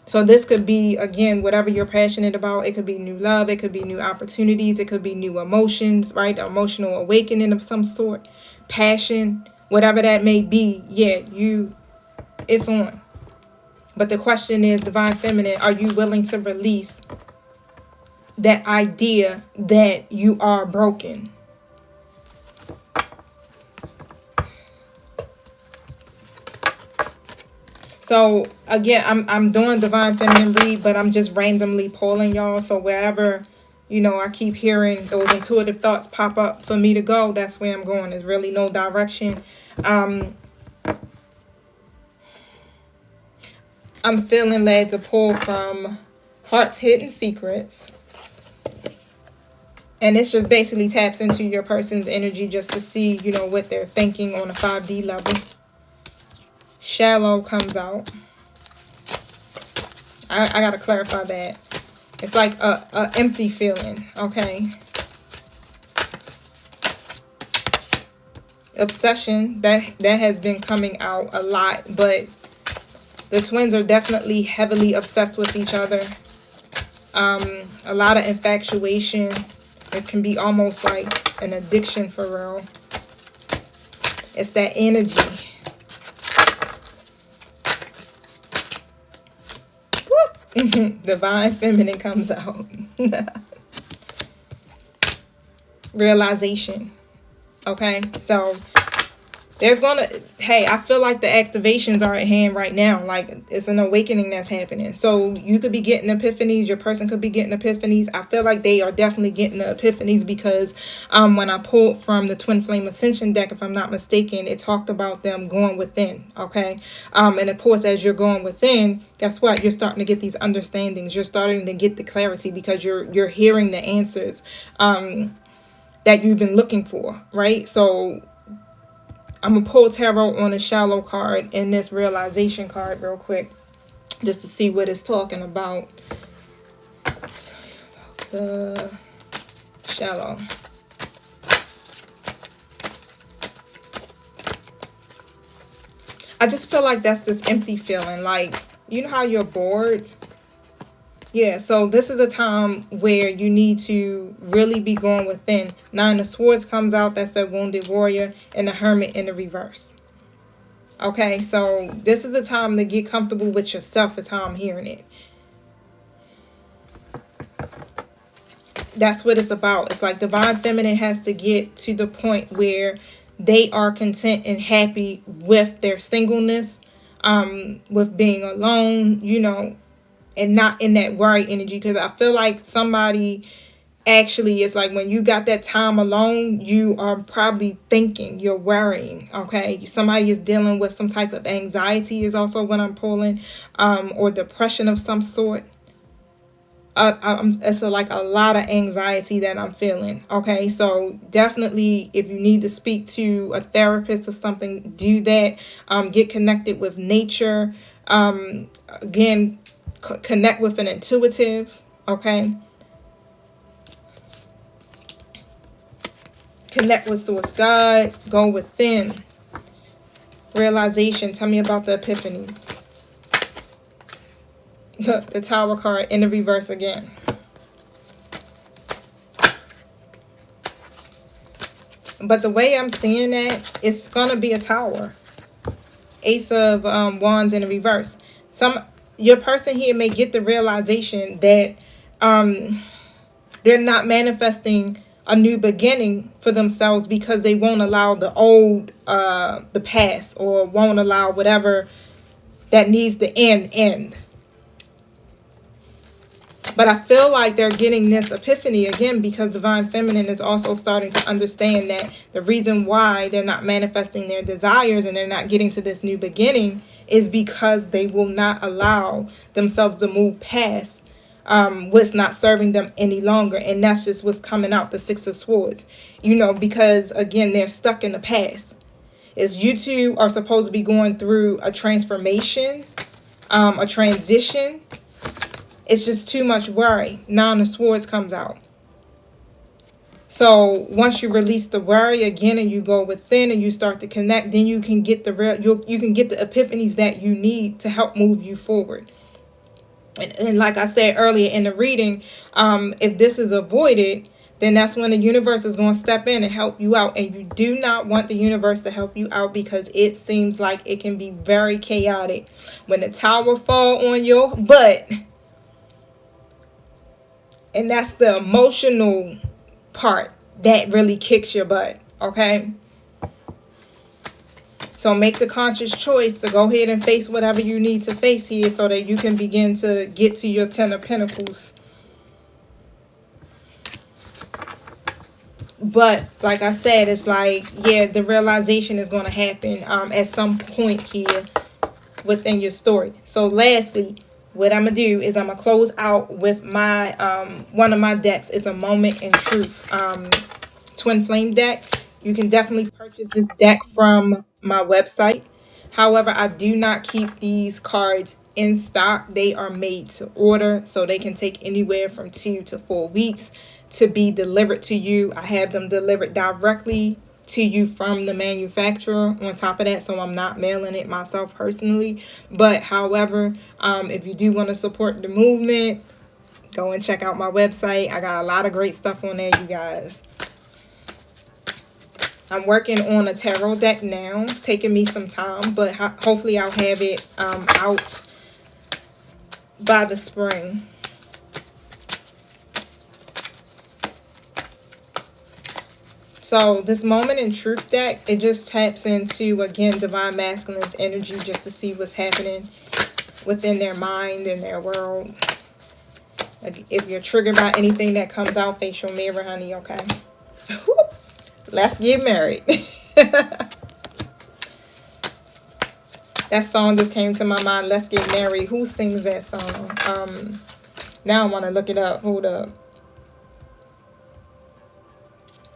So this could be, again, whatever you're passionate about. It could be new love. It could be new opportunities. It could be new emotions, right? Emotional awakening of some sort. Passion, whatever that may be. Yeah, it's on. But the question is, Divine Feminine, are you willing to release that idea that you are broken? So again, I'm doing Divine Feminine read, but I'm just randomly polling y'all. So wherever, I keep hearing those intuitive thoughts pop up for me to go, that's where I'm going. There's really no direction. I'm feeling led to pull from Heart's Hidden Secrets. And this just basically taps into your person's energy just to see, what they're thinking on a 5D level. Shallow comes out. I gotta clarify that. It's like a empty feeling, okay? Obsession, that has been coming out a lot, but the twins are definitely heavily obsessed with each other. A lot of infatuation. It can be almost like an addiction for real. It's that energy. Divine Feminine comes out. Realization. Okay, so there's I feel like the activations are at hand right now. Like, it's an awakening that's happening. So you could be getting epiphanies. Your person could be getting epiphanies. I feel like they are definitely getting the epiphanies because when I pulled from the Twin Flame Ascension deck, if I'm not mistaken, it talked about them going within. Okay. And of course, as you're going within, guess what? You're starting to get these understandings. You're starting to get the clarity because you're hearing the answers that you've been looking for, right? So I'm going to pull tarot on a Shallow card and this Realization card real quick. just to see what it's talking about. The shallow. I just feel like that's this empty feeling. Like, you know how you're bored? Yeah, so this is a time where you need to really be going within. Nine of Swords comes out. That's the wounded warrior. And the Hermit in the reverse. Okay, so this is a time to get comfortable with yourself, is how I'm hearing it. That's what it's about. It's like Divine Feminine has to get to the point where they are content and happy with their singleness, with being alone, you know, and not in that worry energy. Because I feel like somebody actually, it's like when you got that time alone, you are probably thinking, you're worrying. Okay, somebody is dealing with some type of anxiety is also what I'm pulling, or depression of some sort. It's like a lot of anxiety that I'm feeling. Okay, so definitely if you need to speak to a therapist or something, do that. Get connected with nature. Again, connect with an intuitive. Okay, connect with Source God. Go within. Realization. Tell me about the epiphany. The Tower card in the reverse again. But the way I'm seeing that, it's going to be a tower. Ace of Wands in the reverse. Your person here may get the realization that they're not manifesting a new beginning for themselves because they won't allow the old, the past, or won't allow whatever that needs to end. But I feel like they're getting this epiphany again because Divine Feminine is also starting to understand that the reason why they're not manifesting their desires and they're not getting to this new beginning is because they will not allow themselves to move past what's not serving them any longer. And that's just what's coming out, the Six of Swords. You know, because again, they're stuck in the past. Is you two are supposed to be going through a transformation, a transition. It's just too much worry. Nine of Swords comes out. So once you release the worry again and you go within and you start to connect, then you can get the real, you can get the epiphanies that you need to help move you forward. And like I said earlier in the reading, if this is avoided, then that's when the universe is going to step in and help you out. And you do not want the universe to help you out because it seems like it can be very chaotic. When the tower fall on your butt, and that's the emotional part that really kicks your butt, okay? So make the conscious choice to go ahead and face whatever you need to face here so that you can begin to get to your Ten of Pentacles. But like I said, it's like, yeah, the realization is going to happen at some point here within your story. So lastly, what I'm going to do is I'm going to close out with my one of my decks. It's a Moment in Truth Twin Flame deck. You can definitely purchase this deck from my website. However, I do not keep these cards in stock. They are made to order, so they can take anywhere from 2 to 4 weeks to be delivered to you. I have them delivered directly to you from the manufacturer on top of that, so I'm not mailing it myself personally. But however, if you do want to support the movement, go and check out my website. I got a lot of great stuff on there, you guys. I'm working on a tarot deck now. It's taking me some time, but hopefully I'll have it out by the spring. So this Moment in Truth deck, it just taps into, again, Divine Masculine's energy just to see what's happening within their mind and their world. If you're triggered by anything that comes out, face your mirror, honey, okay? Let's get married. That song just came to my mind, Let's Get Married. Who sings that song? Now I want to look it up. Hold up.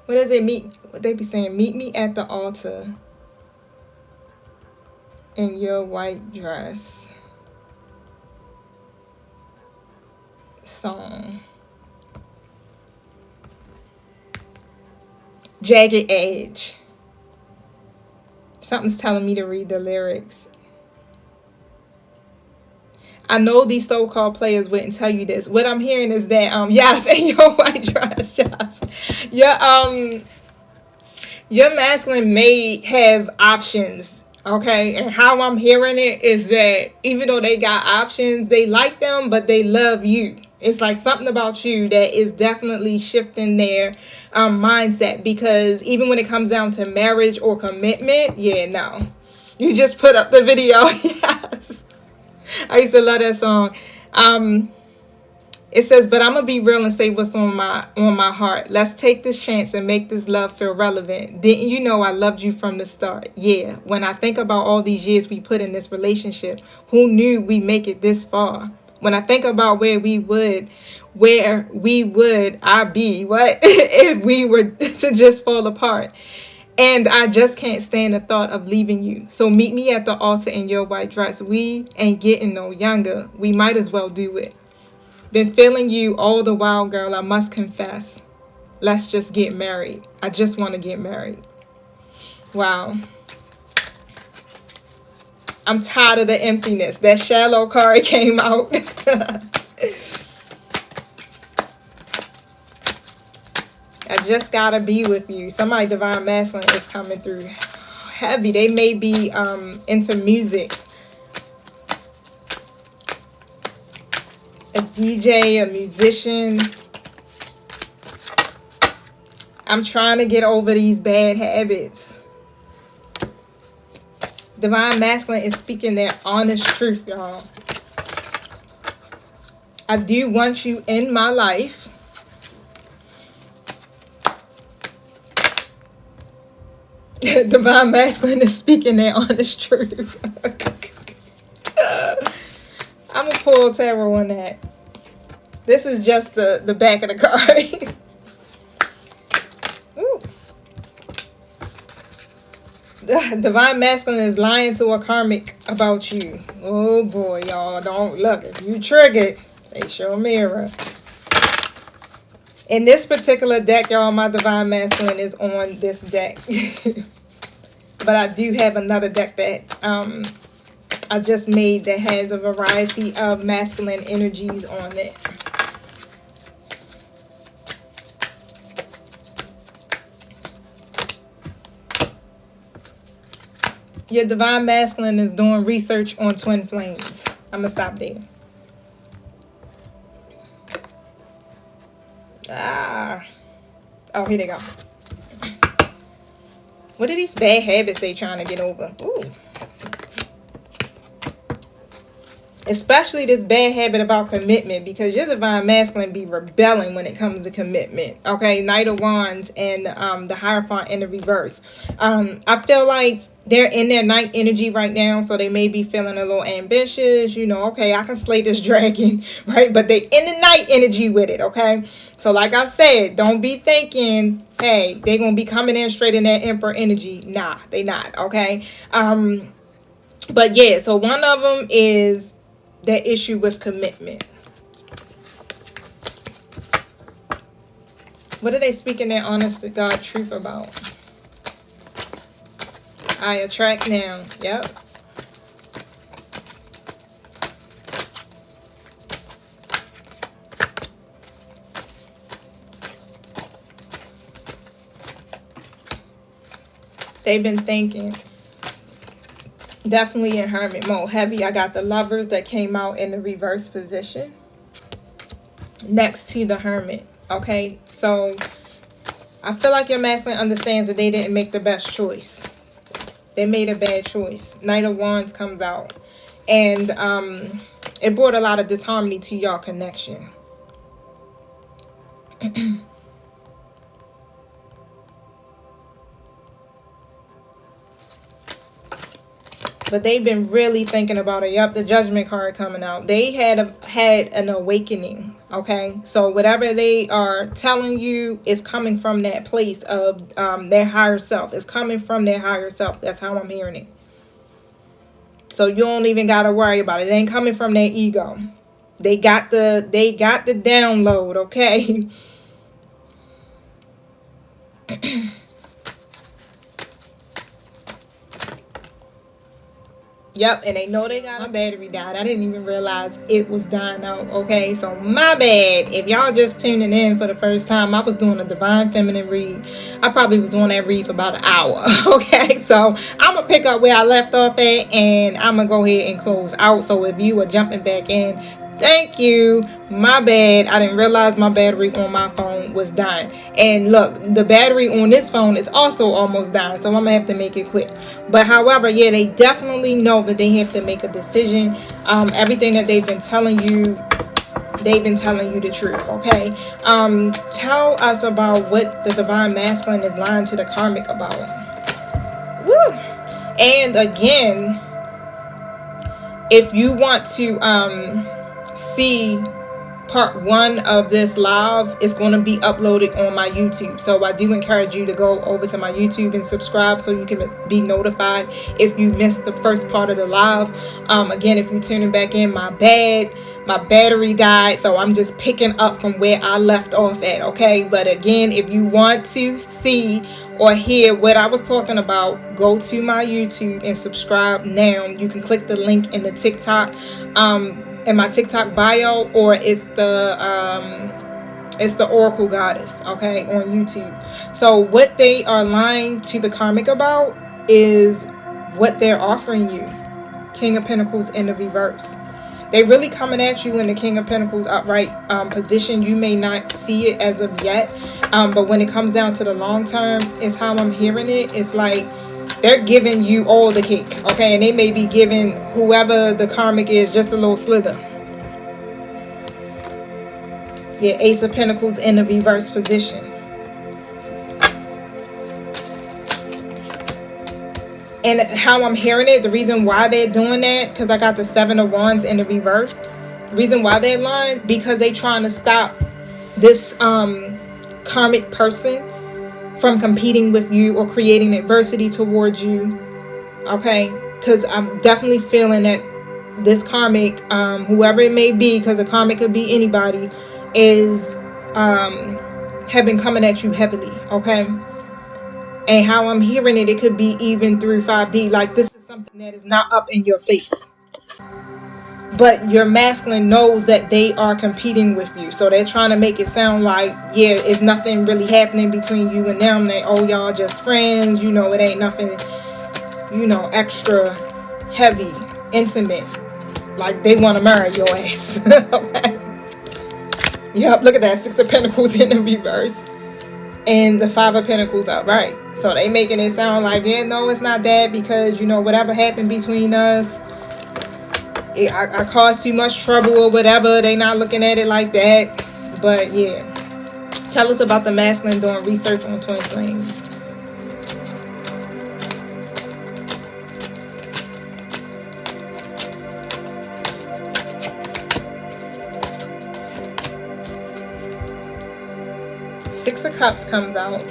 What does it mean? What they be saying? Meet me at the altar in your white dress. Jagged Edge. Something's telling me to read the lyrics. I know these so-called players wouldn't tell you this. What I'm hearing is that yes, and your white dress, yes. Your masculine may have options, okay? And how I'm hearing it is that even though they got options, they like them, but they love you. It's like something about you that is definitely shifting their mindset, because even when it comes down to marriage or commitment, yeah, no. You just put up the video. Yes. I used to love that song. It says, but I'm gonna be real and say what's on my heart. Let's take this chance and make this love feel relevant. Didn't you know I loved you from the start? Yeah. When I think about all these years we put in this relationship, who knew we make it this far? When I think about where we would I be, what if we were to just fall apart? And I just can't stand the thought of leaving you. So meet me at the altar in your white dress. We ain't getting no younger. We might as well do it. Been feeling you all the while, girl, I must confess. Let's just get married. I just want to get married. Wow. I'm tired of the emptiness. That shallow card came out. I just gotta be with you. Somebody divine masculine is coming through heavy. They may be into music. A DJ, a musician. I'm trying to get over these bad habits. Divine masculine is speaking their honest truth, y'all. I do want you in my life. Divine masculine is speaking their honest truth. I'm gonna pull tarot on that. This is just the back of the card. Ooh. Divine masculine is lying to a karmic about you. Oh boy, y'all, don't look. If you triggered, face your mirror. In this particular deck, y'all, my divine masculine is on this deck. But I do have another deck that I just made that has a variety of masculine energies on it. Your divine masculine is doing research on twin flames. I'm going to stop there. Oh, here they go. What are these bad habits they trying to get over? Ooh. Especially this bad habit about commitment, because your divine masculine be rebelling when it comes to commitment. Okay, Knight of Wands and the Hierophant in the reverse. I feel like they're in their night energy right now, so they may be feeling a little ambitious. You know, okay, I can slay this dragon, right? But they in the night energy with it, okay? So like I said, don't be thinking, hey, they're going to be coming in straight in that Emperor energy. Nah, they not, okay? But yeah, so one of them is that issue with commitment. What are they speaking their honest to God truth about? I attract now. Yep. They've been thinking. Definitely in hermit mode. Heavy. I got the Lovers that came out in the reverse position next to the Hermit. Okay, so I feel like your masculine understands that they didn't make the best choice. They made a bad choice. Knight of Wands comes out, and it brought a lot of disharmony to your connection. But they've been really thinking about it. Yep, the Judgment card coming out. They had an awakening, okay? So whatever they are telling you is coming from that place of their higher self. It's coming from their higher self. That's how I'm hearing it. So you don't even got to worry about it. It ain't coming from their ego. They got the download, okay? Yep, and they know they got my battery died. I didn't even realize it was dying out. Okay, so my bad. If y'all just tuning in for the first time, I was doing a Divine Feminine read. I probably was on that read for about an hour. Okay, so I'm gonna pick up where I left off at, and I'm gonna go ahead and close out. So if you are jumping back in, thank you. My bad. I didn't realize my battery on my phone was dying. And look, the battery on this phone is also almost dying. So I'm going to have to make it quick. But however, yeah, they definitely know that they have to make a decision. Everything that they've been telling you, they've been telling you the truth. Okay. Tell us about what the Divine Masculine is lying to the karmic about. Woo. And again, if you want to see part 1 of this live, is going to be uploaded on my YouTube. So I do encourage you to go over to my YouTube and subscribe so you can be notified if you missed the first part of the live. Again, if you're tuning back in, my bad. My battery died, so I'm just picking up from where I left off at. Okay, but again, if you want to see or hear what I was talking about, go to my YouTube and subscribe now. You can click the link in the TikTok in my TikTok bio, or it's the Oracle Goddess, okay, on YouTube. So what they are lying to the karmic about is what they're offering you. King of Pentacles in the reverse. They really coming at you in the King of Pentacles upright position. You may not see it as of yet, but when it comes down to the long term, is how I'm hearing it. It's like they're giving you all the cake, okay? And they may be giving whoever the karmic is just a little slither. Yeah, Ace of Pentacles in the reverse position. And how I'm hearing it, the reason why they're doing that, because I got the 7 of Wands in the reverse. The reason why they're lying, because they're trying to stop this karmic person from competing with you or creating adversity towards you. Okay, because I'm definitely feeling that this karmic, whoever it may be, because a karmic could be anybody, is have been coming at you heavily. Okay. And how I'm hearing it, it could be even through 5D. Like, this is something that is not up in your face. But your masculine knows that they are competing with you. So they're trying to make it sound like, yeah, it's nothing really happening between you and them. They, oh, y'all just friends. You know, it ain't nothing, you know, extra heavy, intimate. Like, they want to marry your ass. Okay. Yep, look at that. 6 of Pentacles in the reverse. And the 5 of Pentacles upright. So they making it sound like, yeah, no, it's not that, because, you know, whatever happened between us, I caused too much trouble or whatever. They not looking at it like that. But yeah, tell us about the masculine doing research on twin flames. Six of Cups comes out.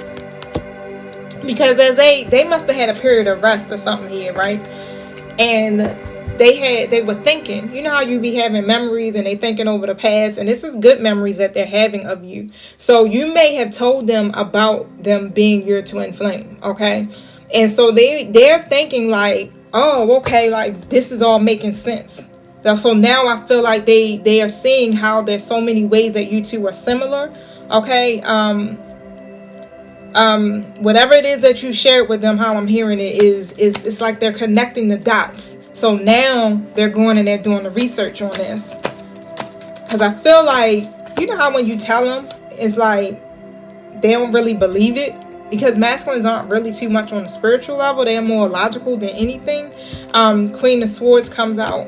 Because as they must have had a period of rest or something here, right? And they were thinking, you know how you be having memories and they thinking over the past, and this is good memories that they're having of you. So you may have told them about them being your twin flame, okay? And so they're thinking like, oh, okay, like this is all making sense. So now I feel like they are seeing how there's so many ways that you two are similar, okay? Whatever it is that you shared with them, how I'm hearing it is it's like they're connecting the dots. So now they're going and they're doing the research on this. Because I feel like, you know how when you tell them, it's like they don't really believe it. Because masculines aren't really too much on the spiritual level. They're more logical than anything. Queen of Swords comes out.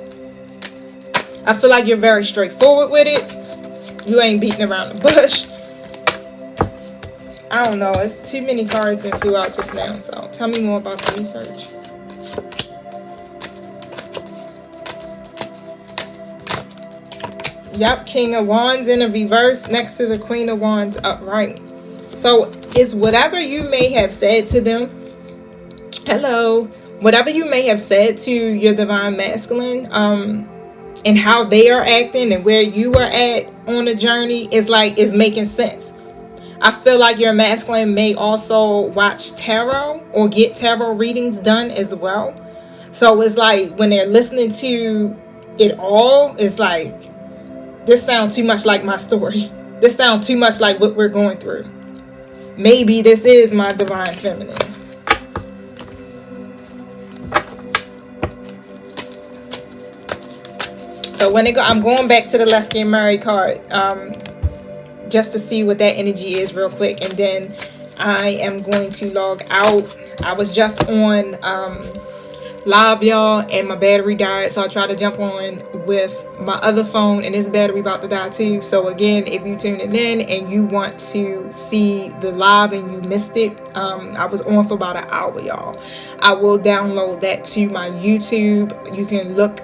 I feel like you're very straightforward with it. You ain't beating around the bush. I don't know. It's too many cards that flew out just now. So tell me more about the research. Yep, King of Wands in a reverse next to the Queen of Wands upright. So it's whatever you may have said to them. Hello. Whatever you may have said to your divine masculine, and how they are acting and where you are at on the journey is like, is making sense. I feel like your masculine may also watch tarot or get tarot readings done as well. So it's like when they're listening to it all, it's like, this sounds too much like my story. This sounds too much like what we're going through. Maybe this is my divine feminine. So when I'm going back to the Let's Get Married card, just to see what that energy is real quick, and then I am going to log out. I was just on live, y'all, and my battery died, so I tried to jump on with my other phone, and this battery about to die too. So again, if you tuned in and you want to see the live and you missed it, I was on for about an hour, y'all. I will download that to my YouTube. You can look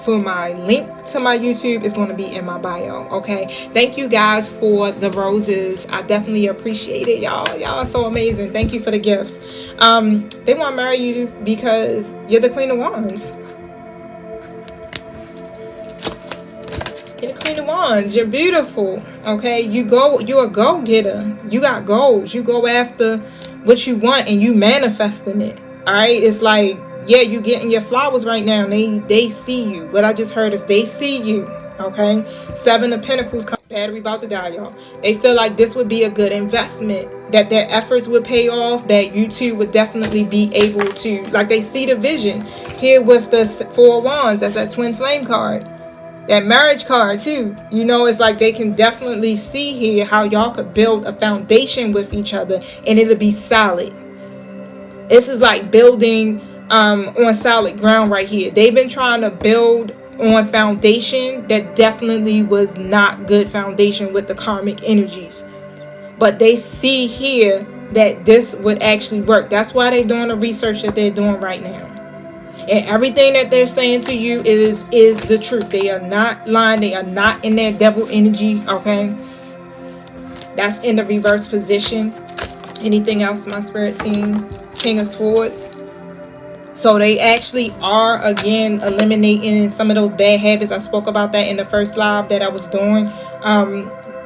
for my link to my YouTube. It's going to be in my bio. Okay, thank you guys for the roses. I definitely appreciate it, y'all. Y'all are so amazing. Thank you for the gifts. They want to marry you because you're the Queen of Wands. You're the Queen of Wands. You're beautiful. Okay, you're a go-getter. You got goals. You go after what you want and you manifesting it. All right, it's like, yeah, you getting your flowers right now, and they see you. What I just heard is they see you. Okay, 7 of Pentacles. Battery about to die, y'all. They feel like this would be a good investment, that their efforts would pay off, that you two would definitely be able to, like, they see the vision here with the 4 of Wands. That's that twin flame card, that marriage card too. You know, it's like they can definitely see here how y'all could build a foundation with each other, and it'll be solid. This is like building on solid ground right here. They've been trying to build on foundation that definitely was not good foundation with the karmic energies, but they see here that this would actually work. That's why they're doing the research that they're doing right now, and everything that they're saying to you is the truth. They are not lying. They are not in their devil energy. Okay, that's in the reverse position. Anything else, my spirit team? King of Swords. So they actually are, again, eliminating some of those bad habits. I spoke about that in the first live that I was doing.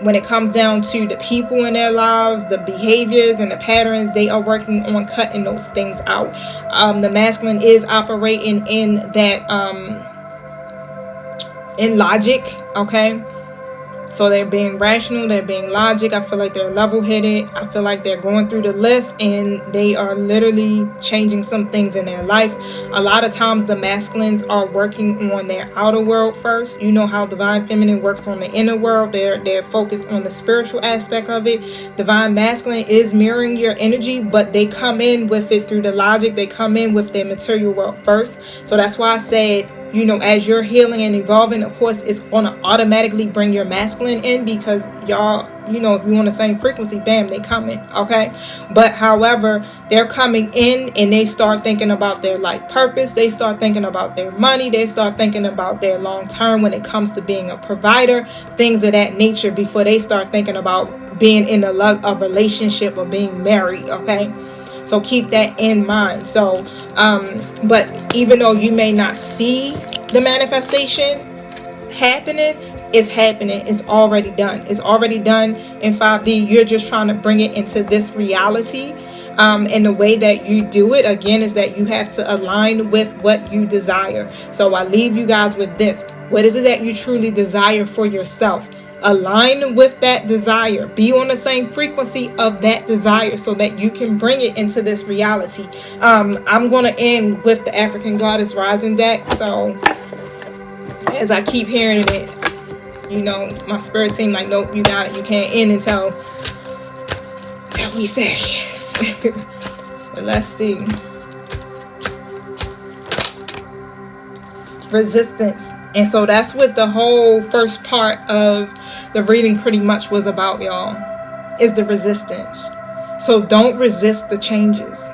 When it comes down to the people in their lives, the behaviors and the patterns, they are working on cutting those things out. The masculine is operating in that, in logic, okay? So they're being rational, they're being logic. I feel like they're level-headed. I feel like they're going through the list and they are literally changing some things in their life. A lot of times the masculines are working on their outer world first. You know how Divine Feminine works on the inner world. They're focused on the spiritual aspect of it. Divine Masculine is mirroring your energy, but they come in with it through the logic. They come in with their material world first. So that's why I said, you know, as you're healing and evolving, of course, it's going to automatically bring your masculine in, because y'all, you know, if you're on the same frequency, bam, they coming, okay? But however, they're coming in and they start thinking about their life purpose. They start thinking about their money. They start thinking about their long term when it comes to being a provider, things of that nature, before they start thinking about being in a relationship or being married, okay? So keep that in mind. So, but even though you may not see the manifestation happening, it's happening. It's already done. It's already done in 5D. You're just trying to bring it into this reality. And the way that you do it, again, is that you have to align with what you desire. So I leave you guys with this. What is it that you truly desire for yourself? Align with that desire. Be on the same frequency of that desire so that you can bring it into this reality. I'm going to end with the African Goddess Rising deck. So as I keep hearing it, you know, my spirit team like, nope, you got it. You can't end until we say. But let's see. Resistance. And so that's what the whole first part of the reading pretty much was about, y'all, is the resistance. So don't resist the changes.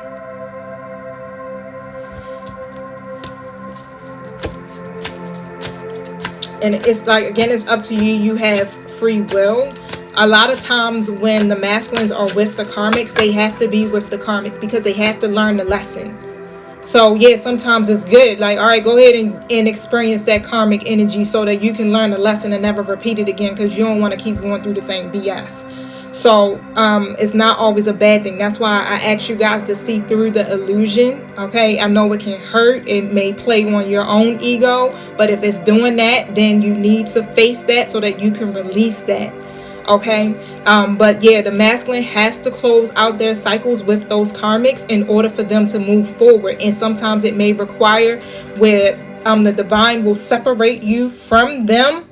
And it's like, again, it's up to you. You have free will. A lot of times when the masculines are with the karmics, they have to be with the karmics because they have to learn the lesson. So yeah, sometimes it's good, like, all right, go ahead and experience that karmic energy so that you can learn the lesson and never repeat it again, because you don't want to keep going through the same BS. So it's not always a bad thing. That's why I ask you guys to see through the illusion. Okay, I know it can hurt. It may play on your own ego, but if it's doing that, then you need to face that so that you can release that. Okay, but yeah, the masculine has to close out their cycles with those karmics in order for them to move forward. And sometimes it may require where the divine will separate you from them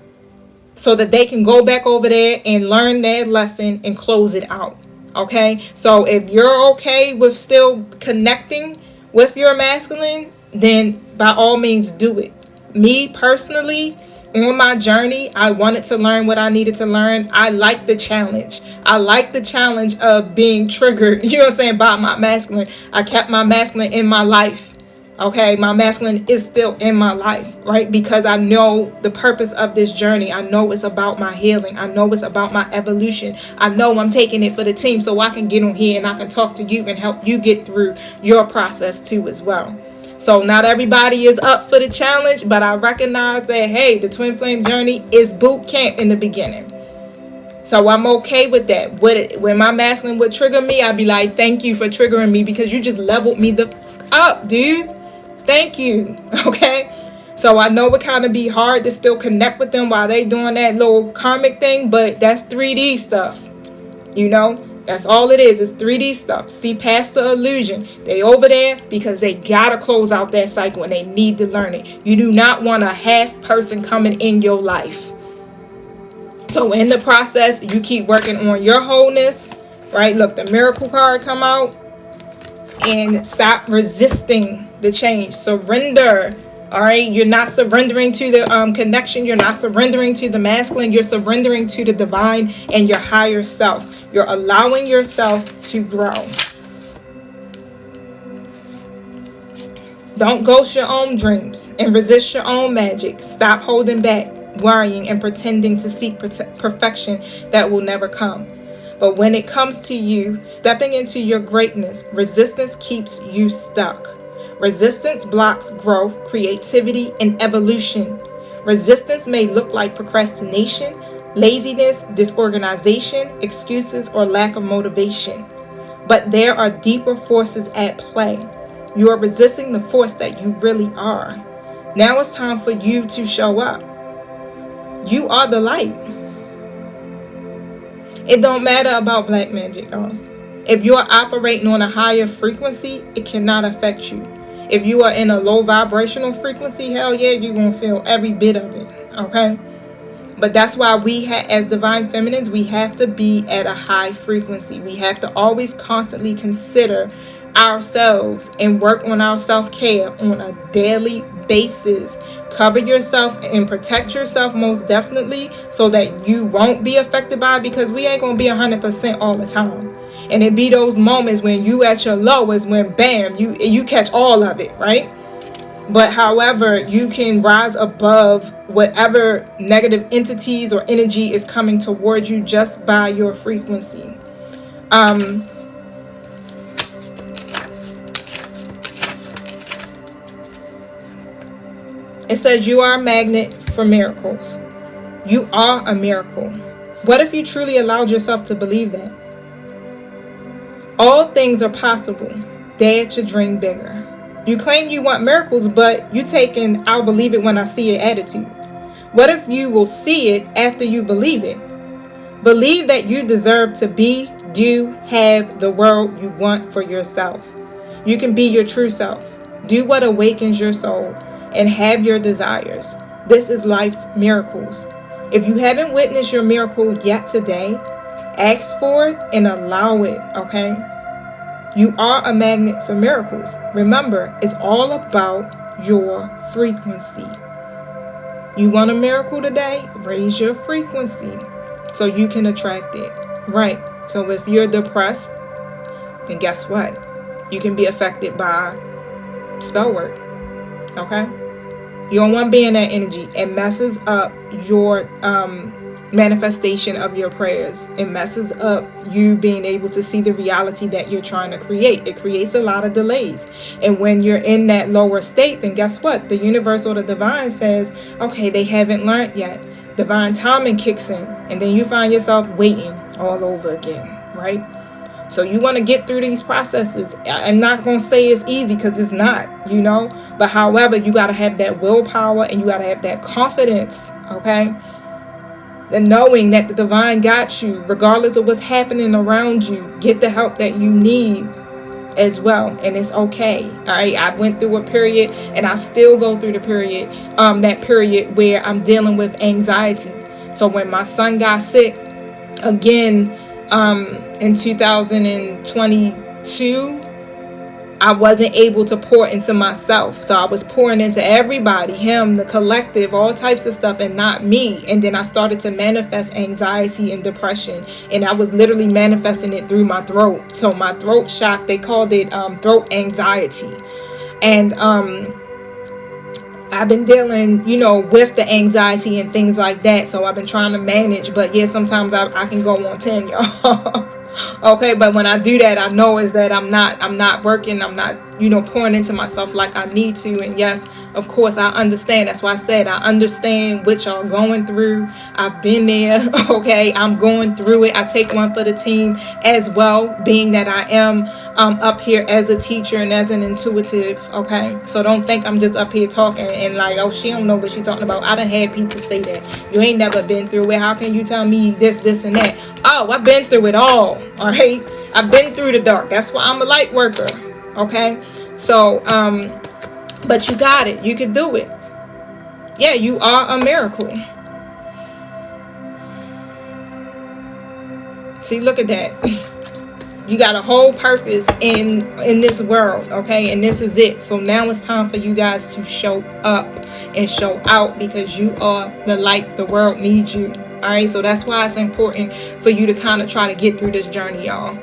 so that they can go back over there and learn their lesson and close it out. Okay, so if you're okay with still connecting with your masculine, then by all means do it. Me personally, on my journey, I wanted to learn what I needed to learn. I like the challenge. I like the challenge of being triggered, you know what I'm saying, by my masculine. I kept my masculine in my life. Okay, my masculine is still in my life, right? Because I know the purpose of this journey. I know it's about my healing. I know it's about my evolution. I know I'm taking it for the team so I can get on here and I can talk to you and help you get through your process too as well. So not everybody is up for the challenge, but I recognize that, hey, the twin flame journey is boot camp in the beginning. So I'm okay with that. When my masculine would trigger me, I'd be like, thank you for triggering me because you just leveled me the up, dude. Thank you. Okay, so I know it kind of be hard to still connect with them while they doing that little karmic thing, but that's 3D stuff, you know. That's all it is. It's 3D stuff. See past the illusion. They over there because they gotta close out that cycle and they need to learn it. You do not want a half person coming in your life. So in the process, you keep working on your wholeness, right? Look, the miracle card come out. And stop resisting the change. Surrender. All right, you're not surrendering to the connection. You're not surrendering to the masculine. You're surrendering to the divine and your higher self. You're allowing yourself to grow. Don't ghost your own dreams and resist your own magic. Stop holding back, worrying, and pretending to seek perfection that will never come. But when it comes to you stepping into your greatness, resistance keeps you stuck. Resistance blocks growth, creativity, and evolution. Resistance may look like procrastination, laziness, disorganization, excuses, or lack of motivation. But there are deeper forces at play. You are resisting the force that you really are. Now it's time for you to show up. You are the light. It don't matter about black magic, y'all. If you are operating on a higher frequency, it cannot affect you. If you are in a low vibrational frequency, hell yeah, you're going to feel every bit of it, okay? But that's why we, as divine feminines, we have to be at a high frequency. We have to always constantly consider ourselves and work on our self-care on a daily basis. Cover yourself and protect yourself most definitely so that you won't be affected by it, because we ain't going to be 100% all the time. And it be those moments when you at your lowest, when bam, you catch all of it, right? But however, you can rise above whatever negative entities or energy is coming towards you just by your frequency. It says you are a magnet for miracles. You are a miracle. What if you truly allowed yourself to believe that? All things are possible. Dare to dream bigger. You claim you want miracles, but you taking "I'll believe it when I see it" attitude. What if you will see it after you believe it? Believe that you deserve to be, do, have the world you want for yourself. You can be your true self. Do what awakens your soul and have your desires. This is life's miracles. If you haven't witnessed your miracle yet today, ask for it and allow it, okay? You are a magnet for miracles. Remember, it's all about your frequency. You want a miracle today? Raise your frequency so you can attract it. Right. So if you're depressed, then guess what? You can be affected by spell work. Okay? You don't want to be in that energy. It messes up your manifestation of your prayers. It messes up you being able to see the reality that you're trying to create. It creates a lot of delays. And when you're in that lower state, then guess what? The universe or the divine says, okay, they haven't learned yet. Divine timing kicks in. And then you find yourself waiting. all over again, right? So you want to get through these processes. I'm not going to say it's easy, because it's not, but however, you got to have that willpower, and you got to have that confidence, okay? And knowing that the divine got you, regardless of what's happening around you. Get the help that you need as well, and it's okay. All right, I went through a period, and I still go through the period, that period where I'm dealing with anxiety. So when my son got sick again, in 2022, I wasn't able to pour into myself. So I was pouring into everybody, him, the collective, all types of stuff, and not me. And then I started to manifest anxiety and depression. And I was literally manifesting it through my throat. So my throat shock, they called it throat anxiety. And I've been dealing, with the anxiety and things like that. So I've been trying to manage. But yeah, sometimes I can go on 10, y'all. Okay, but when I do that, I know is that I'm not working, I'm not, pouring into myself like I need to. And yes, of course, I understand. That's why I said I understand what y'all going through. I've been there. Okay, I'm going through it. I take one for the team as well, being that I am up here as a teacher and as an intuitive. Okay, so don't think I'm just up here talking and like, oh, she don't know what she's talking about. I done had people say that you ain't never been through it. How can you tell me this and that? Oh, I've been through it all right? I've been through the dark. That's why I'm a light worker, okay? So, but you got it. You can do it. Yeah, you are a miracle. See, look at that. You got a whole purpose in this world, okay? And this is it. So now it's time for you guys to show up and show out, because you are the light the world needs you. All right, so that's why it's important for you to kind of try to get through this journey, y'all,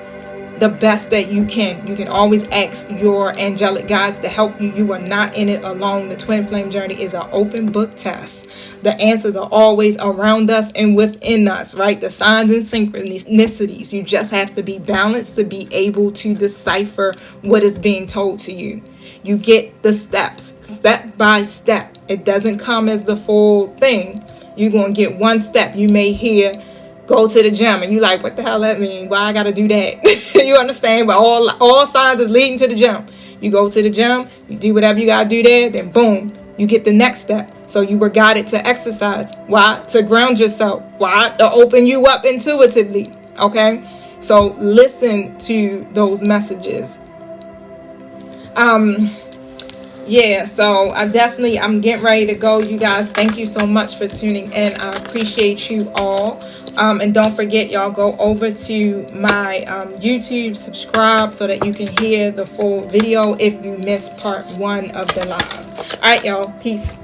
the best that you can. You can always ask your angelic guides to help you. You are not in it alone. The twin flame journey is an open book test. The answers are always around us and within us, right? The signs and synchronicities. You just have to be balanced to be able to decipher what is being told to you. You get the steps, step by step. It doesn't come as the full thing. You're going to get one step. You may hear, go to the gym, and you're like, what the hell that mean? Why I got to do that? You understand? But all signs is leading to the gym. You go to the gym, you do whatever you got to do there, then boom, you get the next step. So you were guided to exercise. Why? To ground yourself. Why? To open you up intuitively. Okay? So listen to those messages. Yeah, so I'm getting ready to go, you guys. Thank you so much for tuning in. I appreciate you all. And don't forget, y'all, go over to my YouTube, subscribe so that you can hear the full video if you missed part 1 of the live. All right, y'all. Peace.